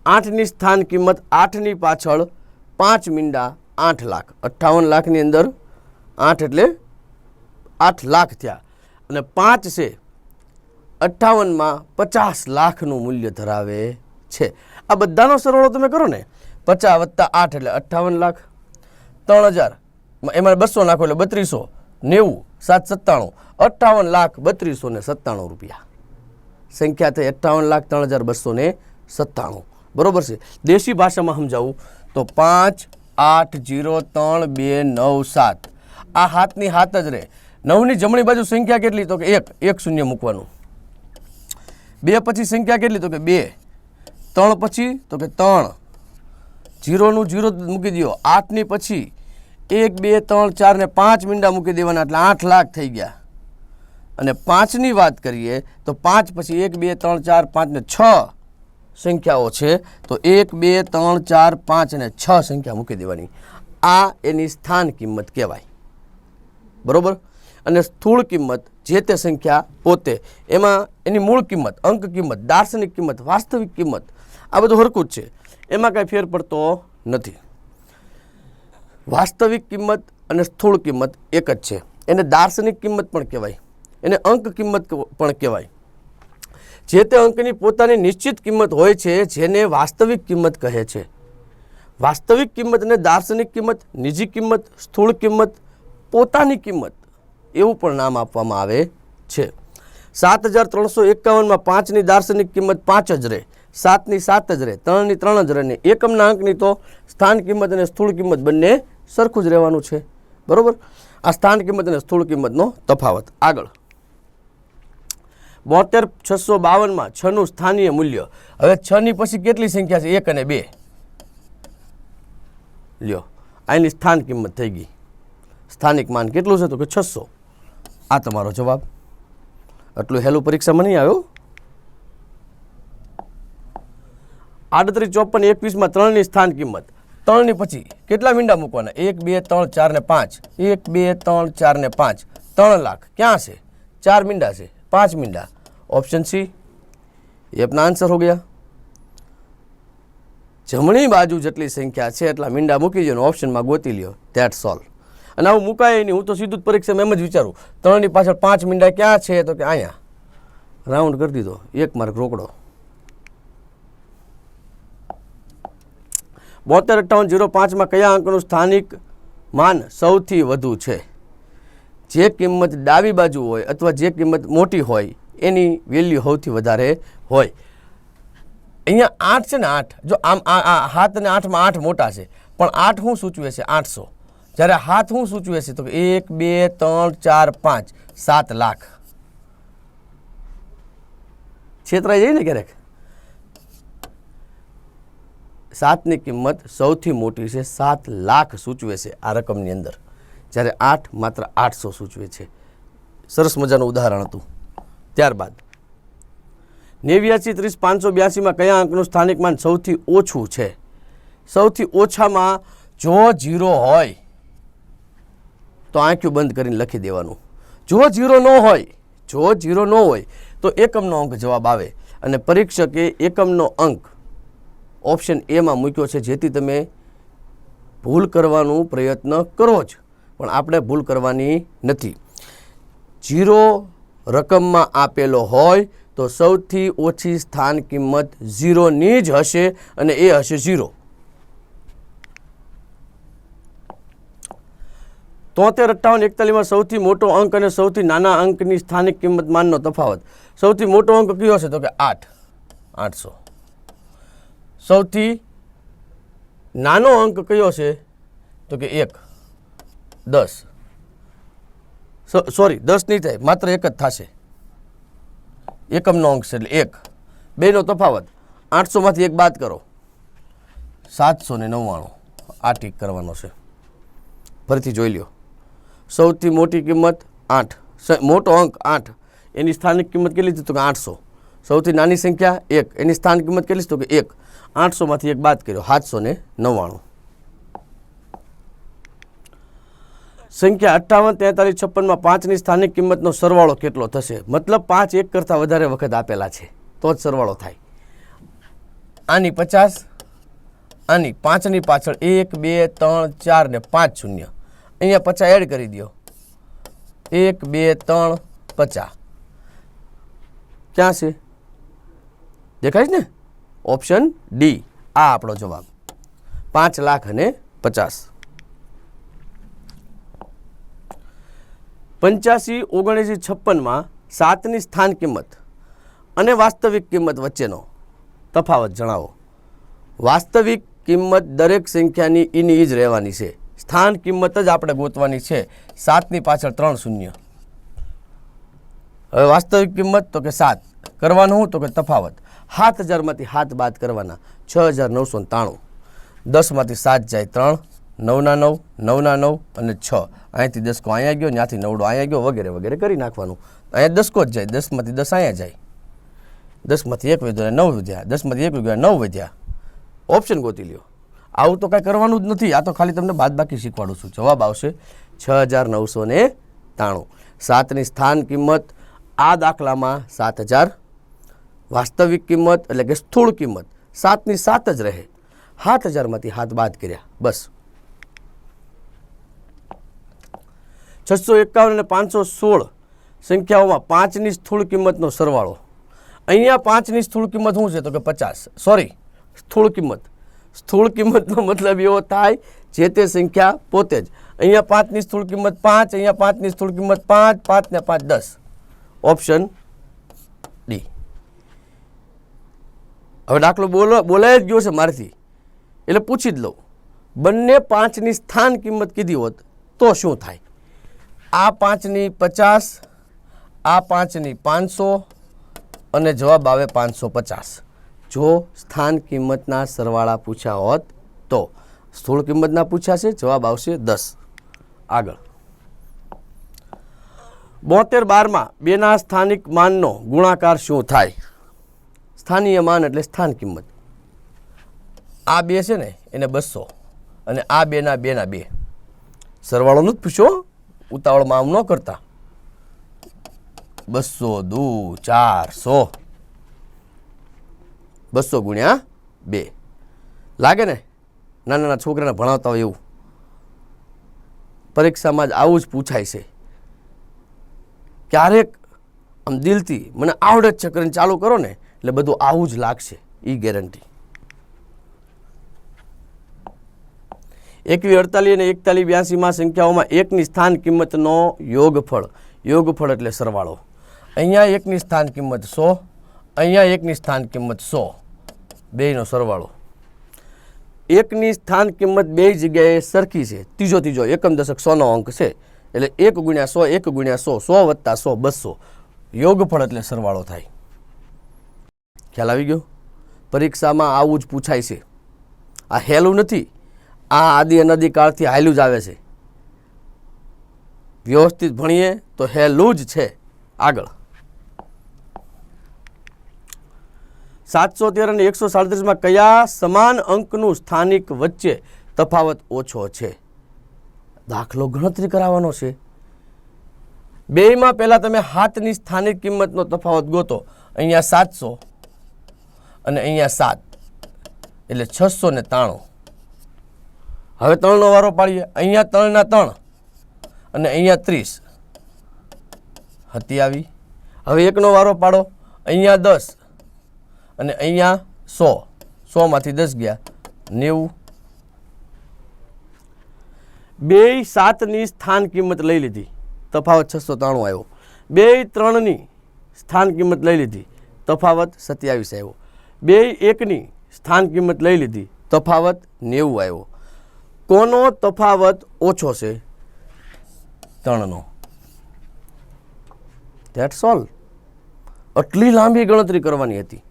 Speaker 1: 8 ની સ્થાન કિંમત 8 ની પાછળ 5 મીંડા 8 લાખ. 58 લાખની અંદર 8 એટલે 8 લાખ થયા, અને 5 છે 58 માં 50 લાખનું મૂલ્ય ધરાવે છે. આ બધાનો સરવાળો તમે કરો ને, 50 વત્તા 8 એટલે 58 લાખ, 3000 એમાં 200 નાખો એટલે 3200, 90 797, 58,3297 રૂપિયા. સંખ્યા થઈ 58,03,297. બરોબર છે. દેશી ભાષામાં સમજાવું તો 5 8 0 3 2 9 7. આ હાથની હાથ જ રહે. 9 ની જમણી બાજુ સંખ્યા કેટલી તો કે 1 શૂન્ય મૂકવાનું. 2 પછી સંખ્યા કેટલી તો કે 2. 3 પછી તો કે 3. 0 નું 0 મૂકી દો. 8 ની પછી 1 2 3 4 ને 5 મીંડા મૂકી દેવાના, એટલે 8 લાખ થઈ ગયા. અને 5 ની વાત કરીએ તો 5 પછી 1 2 3 4 5 ને 6 સંખ્યાઓ છે તો 1 2 3 4 5 અને 6 સંખ્યા મૂકી દેવાની. આ એની સ્થાન કિંમત કહેવાય. બરોબર. અને સ્થૂળ કિંમત જે તે સંખ્યા પોતે, એમાં એની મૂળ કિંમત, અંક કિંમત, દાર્શનિક કિંમત, વાસ્તવિક કિંમત આ બધું હરખું જ છે, એમાં કાંઈ ફેર પડતો નથી. વાસ્તવિક કિંમત અને સ્થૂળ કિંમત એક જ છે. એને દાર્શનિક કિંમત પણ કહેવાય, એને અંક કિંમત પણ કહેવાય. જે તે અંકની પોતાની નિશ્ચિત કિંમત હોય છે જેને વાસ્તવિક કિંમત કહે છે. વાસ્તવિક કિંમત અને દાર્શનિક કિંમત, નિજી કિંમત, સ્થૂળ કિંમત, પોતાની કિંમત એવું પણ નામ આપવામાં આવે છે. 7351માં 5ની દાર્શનિક કિંમત 5 જ રહે, 7ની 7 જ રહે, 3ની 3 જ રહે ને એકમના અંકની તો સ્થાન કિંમત અને સ્થૂળ કિંમત બંને સરખું જ રહેવાનું છે. બરોબર. આ સ્થાન કિંમત અને સ્થૂળ કિંમતનો તફાવત. આગળ 72652માં 6નું સ્થાનીય મૂલ્ય. હવે 6ની પછી કેટલી સંખ્યા છે? 1 અને 2. લ્યો, આની સ્થાન કિંમત થઈ ગઈ. સ્થાનિક માન કેટલું છે? તો કે 600. આ તમારો જવાબ. આટલું હેલું પરીક્ષામાં નહીં આવ્યો. 38 54 21માં 3ની સ્થાન કિંમત. 3ની પછી કેટલા મીંડા મૂકવાના? 1 2 3 4 ને 5. 1 2 3 4 ને 5. 3 લાખ ક્યાં છે? 4 મીંડા છે, 5 મીંડા. ऑप्शन सी ये अपना आंसर हो गया. जमणी बाजू जेटली संख्या है एटला मींडा मूकी दो, ऑप्शन में गोती लो, दैट्स ऑल. અને આવું મુકાય નહીં. હું તો સીધું જ પરીક્ષામાં એમ જ વિચારું 3ની પાછળ 5 મીંડા ક્યાં છે? તો કે અહીંયા રાઉન્ડ કરી દીધો, 1 માર્ક રોકડો. 725805માં કયા અંકનું સ્થાનિક માન સૌથી વધુ છે? જે કિંમત ડાબી બાજુ હોય અથવા જે કિંમત મોટી હોય એની વેલ્યુ સૌથી વધારે હોય. અહીંયા 8 છે ને, 8 જો આમ આ 7 અને 8માં 8 મોટા છે, પણ 8 શું સૂચવે છે? 800. જ્યારે 7 શું સૂચવે છે? તો 1 2 3 4 5 7 લાખ. છેતરાઈ જાય ને ક્યારેક. 7ની કિંમત સૌથી મોટી છે, 7 લાખ સૂચવે છે આ રકમની અંદર, જ્યારે 8 માત્ર 800 સૂચવે છે. સરસ મજાનું ઉદાહરણ હતું. ત્યારબાદ 89 30 582માં કયા અંકનું સ્થાનિક માન સૌથી ઓછું છે? સૌથી ઓછામાં જો 0 હોય તો આંખ્યું બંધ કરીને લખી દેવાનું. જો 0 ન હોય તો એકમનો અંક જવાબ આવે. અને પરીક્ષકે એકમનો અંક ઓપ્શન એમાં મૂક્યો છે, જેથી તમે ભૂલ કરવાનો પ્રયત્ન કરો જ, પણ આપણે ભૂલ કરવાની નથી. 0 રકમમાં આપેલો હોય તો સૌથી ઓછી સ્થાન કિંમત 0ની જ હશે અને એ હશે 0. 73 58 41માં સૌથી મોટો અંક અને સૌથી નાના અંકની સ્થાનિક કિંમત માનનો તફાવત. સૌથી મોટો અંક કયો હશે? તો કે 8, 800. સૌથી નાનો અંક કયો છે? તો કે 1, 10. સોરી 10 નહીં થાય, માત્ર 1 જ થશે. એકમનો અંક છે એટલે 1. બેનો તફાવત 800માંથી 1 બાદ કરો, 799. આ ટીક કરવાનો છે. ફરીથી જોઈ લ્યો. સૌથી મોટી કિંમત 8, મોટો અંક 8, એની સ્થાનિક કિંમત કેટલી છે? તો કે 800. સૌથી નાની સંખ્યા 1, એની સ્થાન કિંમત કેટલી છે? તો કે 1. 800માંથી 1 બાદ કર્યો, 799. સંખ્યા 58 43 56માં 5ની સ્થાનિક કિંમતનો સરવાળો કેટલો થશે? મતલબ 5 1 કરતાં વધારે વખત આપેલા છે તો જ સરવાળો થાય. આની 50, આની 5ની પાછળ 1 2 3 4 ને 5 શૂન્ય. અહીંયા 50 એડ કરી દો, 1 2 3 50. ક્યાં છે? દેખાય છે ને? Option D. આ આપણો જવાબ. 5 લાખ અને 50. 85 79 56માં 7ની સ્થાન કિંમત અને વાસ્તવિક કિંમત વચ્ચેનો તફાવત જણાવો. વાસ્તવિક કિંમત દરેક સંખ્યાની એની જ રહેવાની છે, સ્થાન કિંમત જ આપણે ગોતવાની છે. 7ની પાછળ 3 શૂન્ય. હવે વાસ્તવિક કિંમત તો કે 7. કરવાનું શું? તો કે તફાવત 7000માંથી 7 બાદ કરવાના, 6993. 10માંથી 7 જાય 3, 9 9 9 9 અને 6. અહીંથી 10 કો અહીંયા ગયો, ત્યાંથી 9 અહીંયા ગયો, વગેરે વગેરે કરી નાખવાનું. અહીંયા 10 કો જ જાય, 10માંથી 10 અહીંયા જાય. 10માંથી 1 વધ્યો 9 વધ્યા, 10માંથી 1 વધ્યા 9 વધ્યા. ઓપ્શન ગોતી લ્યો. આવું તો કાંઈ કરવાનું જ નથી, આ તો ખાલી તમને બાદબાકી શીખવાડું છું. જવાબ આવશે 6993. 7ની સ્થાન કિંમત આ દાખલામાં 7000, વાસ્તવિક કિંમત એટલે કે સ્થૂળ કિંમત 7ની 7 જ રહે. 7000માંથી 7 બાદ કર્યા, બસ. 651 અને 516 સંખ્યાઓમાં 5ની સ્થૂળ કિંમતનો સરવાળો. અહીંયા 5ની સ્થૂળ કિંમત શું છે તો કે 50. સોરી, સ્થૂળ કિંમત. સ્થૂળ કિંમતનો મતલબ એવો થાય જે તે સંખ્યા પોતે જ. અહીંયા 5ની સ્થૂળ કિંમત 5, અહીંયા 5ની સ્થૂળ કિંમત 5, 5 ને 5 10. Option D. હવે દાખલો બોલાય જ ગયો છે મારાથી, એટલે પૂછી જ લઉં. બંને 5ની સ્થાન કિંમત કીધી હોત તો શું થાય? આ 5ની 50, આ 5ની 500 અને જવાબ આવે 550. જો સ્થાન કિંમતના સરવાળા પૂછ્યા હોત તો. સ્થૂળ કિંમતના પૂછ્યા છે, જવાબ આવશે 10. આગળ 72 બેના સ્થાનિક માનનો ગુણાકાર શું થાય? સ્થાનીય માન એટલે સ્થાન કિંમત. આ 2 છે ને એને 200 અને આ 2ના 2. સરવાળો નથી પૂછ્યો, ઉતાવળમાં આમ ન કરતા. 200 દુ 400, 200 ગુણ્યા 2. લાગે ને નાના નાના છોકરાને ભણાવતા હોય એવું. પરીક્ષામાં જ આવું જ પૂછાય છે. ક્યારેક આમ દિલથી મને આવડે જ છે કરીને ચાલુ કરો ને એટલે બધું આવું જ લાગશે, એ ગેરંટી. 21, 48 અને 41, 82માં સંખ્યાઓમાં 1ની સ્થાન કિંમતનો યોગફળ. યોગફળ એટલે સરવાળો. અહીંયા 1ની સ્થાન કિંમત 100, અહીંયા 1ની સ્થાન કિંમત 100, બેયનો સરવાળો. 1ની સ્થાન કિંમત બે જગ્યાએ સરખી છે. ત્રીજો એકમ દશક 100નો અંક છે એટલે 1 ગુણ્યા 100, 1 ગુણ્યા 100, 100 વત્તા 100, 200. યોગફળ એટલે સરવાળો થાય. ખ્યાલ આવી ગયો? પરીક્ષામાં આવું જ પૂછાય છે. આ હેલું નથી, આ આદિ અનાદિ કાળથી હાલ્યું જ આવે છે. વ્યવસ્થિત ભણીએ તો હેલું જ છે. આગળ 713 અને 137માં કયા સમાન અંકનું સ્થાનિક વચ્ચે તફાવત ઓછો છે? દાખલો ગણતરી કરાવવાનો છે. બેયમાં પહેલાં તમે 7ની સ્થાનિક કિંમતનો તફાવત ગોતો. અહીંયા 700 અને અહીંયા 7 એટલે 693. હવે 3નો વારો પાડીએ. અહીંયા 3ના 3 અને અહીંયા 30 હતી આવી. હવે 1નો વારો પાડો. અહીંયા 10 અને અહીંયા 100. 100માંથી 10 ગયા 90. બેય 7ની સ્થાન કિંમત લઈ લીધી, તફાવત 693 આવ્યો. બેય 3ની સ્થાન કિંમત લઈ લીધી, તફાવત 27 આવ્યો. બેય 1ની સ્થાન કિંમત લઈ લીધી, તફાવત 90 આવ્યો. કોનો તફાવત ઓછો છે? 3નો. That's all. આટલી લાંબી ગણતરી કરવાની હતી.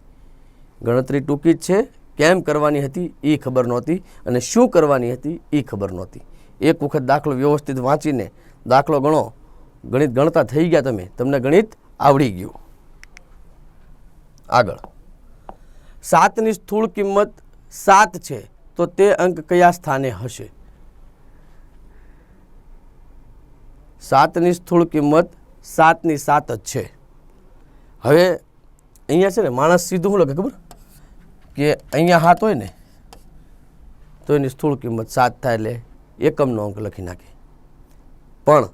Speaker 1: ગણતરી ટૂંકી જ છે. કેમ કરવાની હતી એ ખબર નહોતી અને શું કરવાની હતી એ ખબર નહોતી. એક વખત દાખલો વ્યવસ્થિત વાંચીને દાખલો ગણો, ગણિત ગણતા થઈ ગયા તમે, તમને ગણિત આવડી ગયું. આગળ 7ની સ્થૂળ કિંમત 7 છે તો તે અંક કયા સ્થાને હશે? 7ની સ્થૂળ કિંમત 7ની 7 જ છે. હવે અહીંયા છે ને માણસ સીધું શું લખે ખબર? કે અહીંયા 7 હોય ને તો એની સ્થૂળ કિંમત 7 થાય એટલે એકમનો અંક લખી નાખે. પણ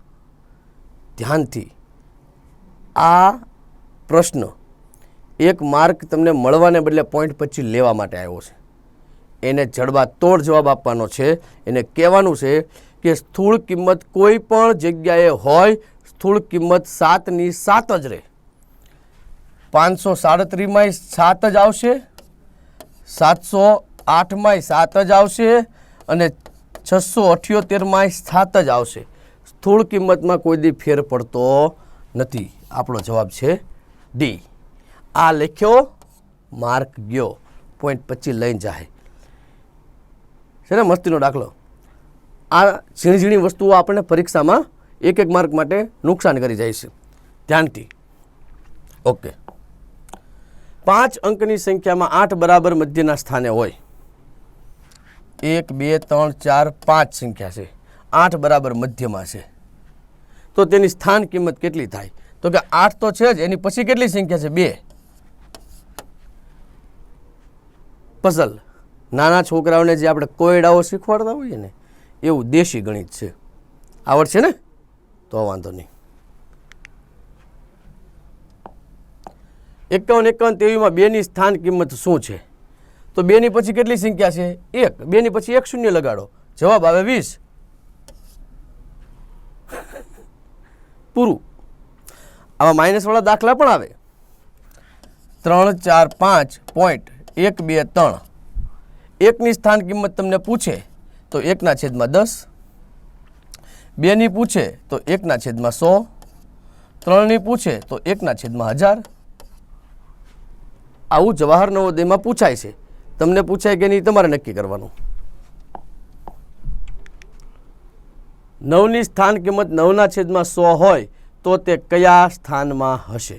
Speaker 1: ધ્યાનથી આ પ્રશ્ન 1 માર્ક તમને મળવાને બદલે પોઈન્ટ પછી લેવા માટે આવ્યો છે. એને જડબા તોડ જવાબ આપવાનો છે. એને કહેવાનું છે કે સ્થૂળ કિંમત કોઈ પણ જગ્યાએ હોય, સ્થૂળ કિંમત 7ની 7 જ રહે. 537માંય 7 જ આવશે, 708માંય 7 જ આવશે અને 678માંય 7 જ આવશે. સ્થૂળ કિંમતમાં કોઈ દી ફેર પડતો નથી. આપણો જવાબ છે ડી. આ લખ્યો, માર્ક ગયો, પોઈન્ટ 25 લઈને જાય છે ને. મસ્તીનો દાખલો. આ ઝીણી ઝીણી વસ્તુઓ આપણને પરીક્ષામાં 1 માર્ક માટે નુકસાન કરી જાય છે. ધ્યાનથી. ઓકે. 5 અંકની સંખ્યામાં 8 બરાબર મધ્યના સ્થાને હોય, 1 2 3 4 5 સંખ્યા છે, 8 બરાબર મધ્યમાં છે, તો તેની સ્થાન કિંમત કેટલી થાય? તો કે 8 તો છે જ, એની પછી કેટલી સંખ્યા છે? 2. પઝલ નાના છોકરાઓને જે આપણે કોયડાઓ શીખવાડતા હોઈએ ને એવું દેશી ગણિત છે. આવડશે ને? તો વાંધો નહીં. 51 51 23માં 2 ની સ્થાન કિંમત શું છે? તો 2 ની પછી કેટલી સંખ્યા છે? 1. 2 ની પછી 1 શૂન્ય લગાડો, જવાબ આવે 20. પૂરું. આમાં માઇનસ વાળા દાખલા પણ આવે. 3 4 5 પોઈન્ટ 1 2 3. 1 ની સ્થાન કિંમત તમને પૂછે તો 1/10. 2 ની પૂછે તો 1/100. 3 ની પૂછે તો 1/1000. આવું જવાહર નવોદયમાં પૂછાય છે. તમને પૂછાય કે નહીં તમારે નક્કી કરવાનું. 9 ની સ્થાન કિંમત 9/100 હોય તો તે કયા સ્થાનમાં હશે?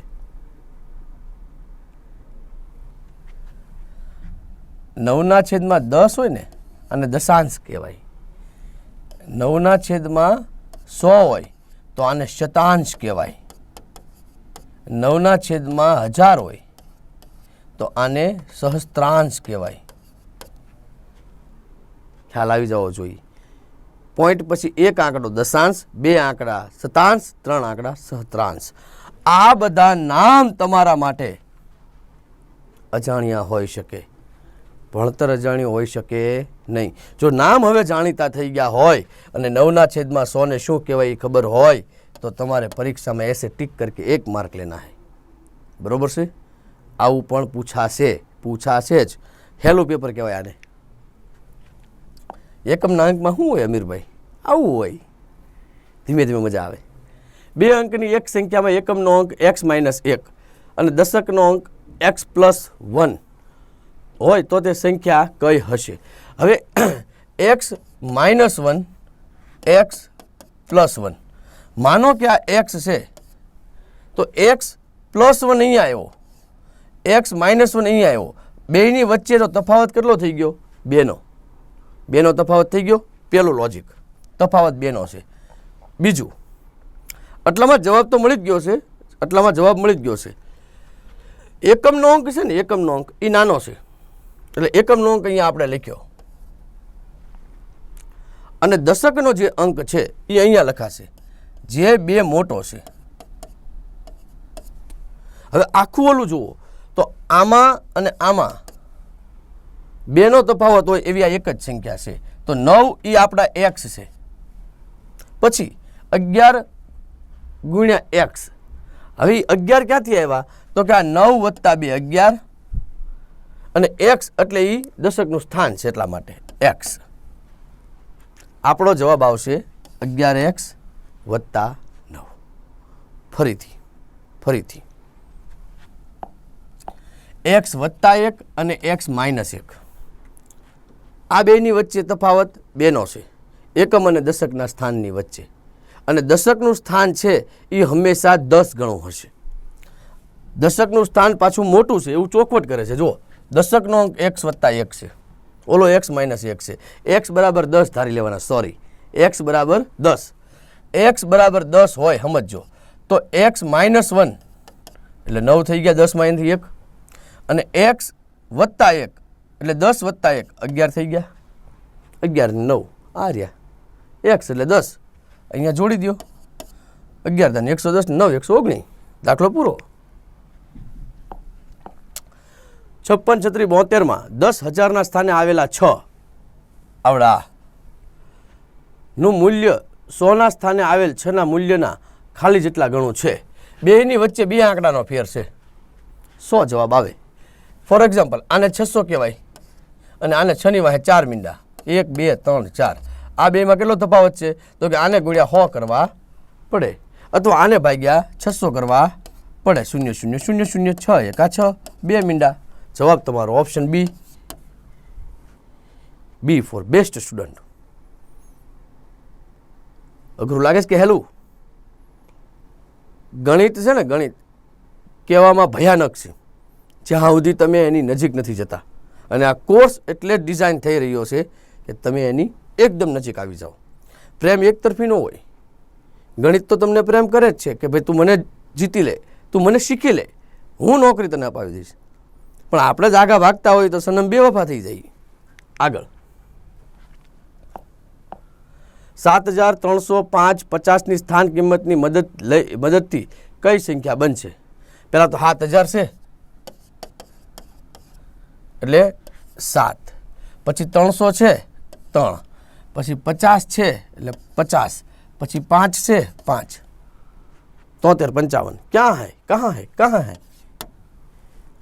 Speaker 1: 9/10 હોય ને અને દશાંશ કહેવાય. 9/100 હોય તો આને શતાંશ કહેવાય. 9/1000 હોય તો આને સહસ્ત્રાંશ કહેવાય. ખ્યાલ આવી જવો જોઈએ. પોઈન્ટ પછી 1 આંકડો દશાંશ, 2 આંકડા શતાંશ, 3 આંકડા સહસ્ત્રાંશ. આ બધા નામ તમારા માટે અજાણ્યા હોઈ શકે, ભણતર અજાણ્યું હોઈ શકે નહીં. જો નામ હવે જાણીતા થઈ ગયા હોય અને 9/100 ને શું કહેવાય એ ખબર હોય તો તમારે પરીક્ષામાં એસે ટીક કરકે 1 માર્ક લેના है. બરોબર છે? આવું પણ પૂછાશે જ. હેલું પેપર કહેવાય આને. એકમના અંકમાં શું હોય અમીરભાઈ? આવું હોય. ધીમે ધીમે મજા આવે. 2 અંકની એક સંખ્યામાં એકમનો અંક x-1 અને દશકનો અંક x+1 હોય તો તે સંખ્યા કઈ હશે? હવે x-1 x+1, માનો કે આ x છે તો x+1 અહીંયા આવ્યો, x-1 અહીંયા આવ્યો. બેયની વચ્ચેનો તફાવત કેટલો થઈ ગયો? 2નો. 2નો તફાવત થઈ ગયો. પેલું લોજિક, તફાવત 2નો છે. બીજું, આટલામાં જવાબ તો મળી જ ગયો છે. આટલામાં જવાબ મળી જ ગયો છે. એકમનો અંક છે ને, એકમનો અંક એ નાનો છે એટલે એકમનો અંક અહીંયા આપણે લખ્યો અને દશકનો જે અંક છે એ અહીંયા લખાશે, જે 2 મોટો છે. હવે આખું ઓલું જુઓ તો આમાં અને આમાં 2નો તફાવત હોય એવી આ એક જ સંખ્યા છે. તો 9 એ આપણા x છે. પછી 11 × x. હવે 11 ક્યાંથી આવ્યા? તો કે આ 9 + 2 11 અને x એટલે એ દશકનું સ્થાન છે એટલા માટે x. આપણો જવાબ આવશે 11x + 9. ફરીથી x + 1 અને x - 1. આ બેની વચ્ચે તફાવત 2નો છે, એકમ અને દશકના સ્થાનની વચ્ચે. અને દશકનું સ્થાન છે એ હંમેશા 10 ગણું હશે. દશકનું સ્થાન પાછું મોટું છે એવું ચોખવટ કરે છે. જુઓ, દશકનો અંક x + 1 છે, ઓલો x - 1 છે. x બરાબર 10 ધારી લેવાના. સોરી, x બરાબર 10. x બરાબર 10 હોય સમજો તો x - 1 એટલે 9 થઈ ગયા, 10 માંથી 1. અને x + 1 એટલે 10 + 1 11 થઈ ગયા. 11 ને 9 આ રહ્યા. x એટલે 10 અહીંયા જોડી દો. 11 ને 110 9 119. દાખલો પૂરો. 56 × 72માં 10,000ના સ્થાને આવેલા 6 આવડા નું મૂલ્ય 100ના સ્થાને આવેલ 6ના મૂલ્યના ખાલી જેટલા ગણું છે. બેની વચ્ચે 2 આંકડાનો ફેર છે. 100 જવાબ આવે. ફોર એક્ઝામ્પલ, આને 600 કહેવાય અને આને 6 ની વાહે 4 મીંડા, 1 2 3 4. આ બેમાં કેટલો તફાવત છે? તો કે આને ગુણ્યા 100 કરવા પડે અથવા આને ભાગ્યા 600 કરવા પડે. 0 0 0 0 6 1 6 2 મીંડા. જવાબ તમારો ઓપ્શન બી. બી ફોર બેસ્ટ સ્ટુડન્ટ. અઘરું લાગે છે કે હેલું? ગણિત છે ને, ગણિત કહેવામાં ભયાનક છે. જ્યાં સુધી તમે એની નજીક નથી જતા. અને આ કોર્સ એટલે જ ડિઝાઇન થઈ રહ્યો છે કે તમે એની એકદમ નજીક આવી જાઓ. પ્રેમ એકતરફી ન હોય. ગણિત તો તમને પ્રેમ કરે જ છે કે ભાઈ તું મને જીતી લે, તું મને શીખી લે, હું નોકરી તને અપાવી દઈશ. પણ આપણે જ આગા ભાગતા હોય તો સનમ બેવફા થઈ જાય. આગળ 7305 50ની સ્થાન કિંમતની મદદથી કઈ સંખ્યા બનશે? પહેલાં તો 7000 છે એટલે 7, પછી 300 છે 3, પછી 50 છે એટલે 50, પછી 5 છે 5, 73 55 ક્યાં હૈ કहाँ હૈ કहाँ હૈ?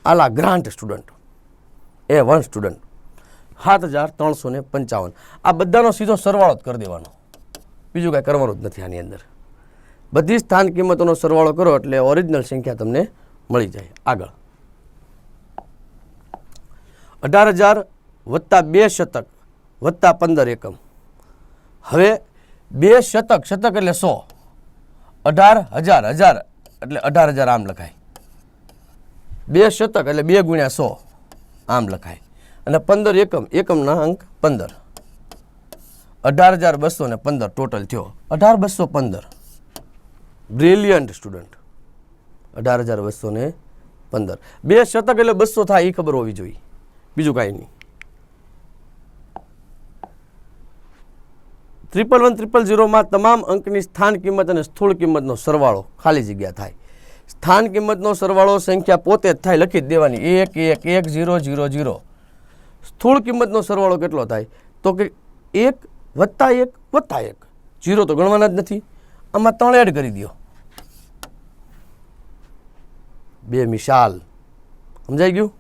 Speaker 1: આલા ગ્રાન્ટ સ્ટુડન્ટ A1 સ્ટુડન્ટ 7355. આ બધાનો સીધો સરવાળો જ કરી દેવાનો, બીજું કાંઈ કરવાનું જ નથી. આની અંદર બધી સ્થાન કિંમતોનો સરવાળો કરો એટલે ઓરિજિનલ સંખ્યા તમને મળી જાય. આગળ 18,000 વત્તા 2 શતક વત્તા 15 એકમ. હવે 2 શતક, શતક એટલે 100, 18,000, 1000 એટલે 18,000 આમ લખાય. 2 શતક એટલે 2 ગુણ્યા 100 આમ લખાય. અને 15 એકમ, એકમના અંક 15, 18,215 ટોટલ થયો. 18,215 બ્રિલિયન્ટ સ્ટુડન્ટ. 18,215. 2 શતક એટલે 200 થાય એ ખબર હોવી જોઈએ, બીજું કાંઈ નહીં. 11100માં તમામ અંકની સ્થાન કિંમત અને સ્થૂળ કિંમતનો સરવાળો ખાલી જગ્યા થાય. સ્થાન કિંમતનો સરવાળો સંખ્યા પોતે જ થાય, લખી જ દેવાની 1 1 1 0 0 0. સ્થૂળ કિંમતનો સરવાળો કેટલો થાય? તો કે 1 વત્તા 1 વત્તા 1. 0 તો ગણવાના જ નથી, આમાં 3 એડ કરી દો. 2 મિસાલ. સમજાઈ ગયું?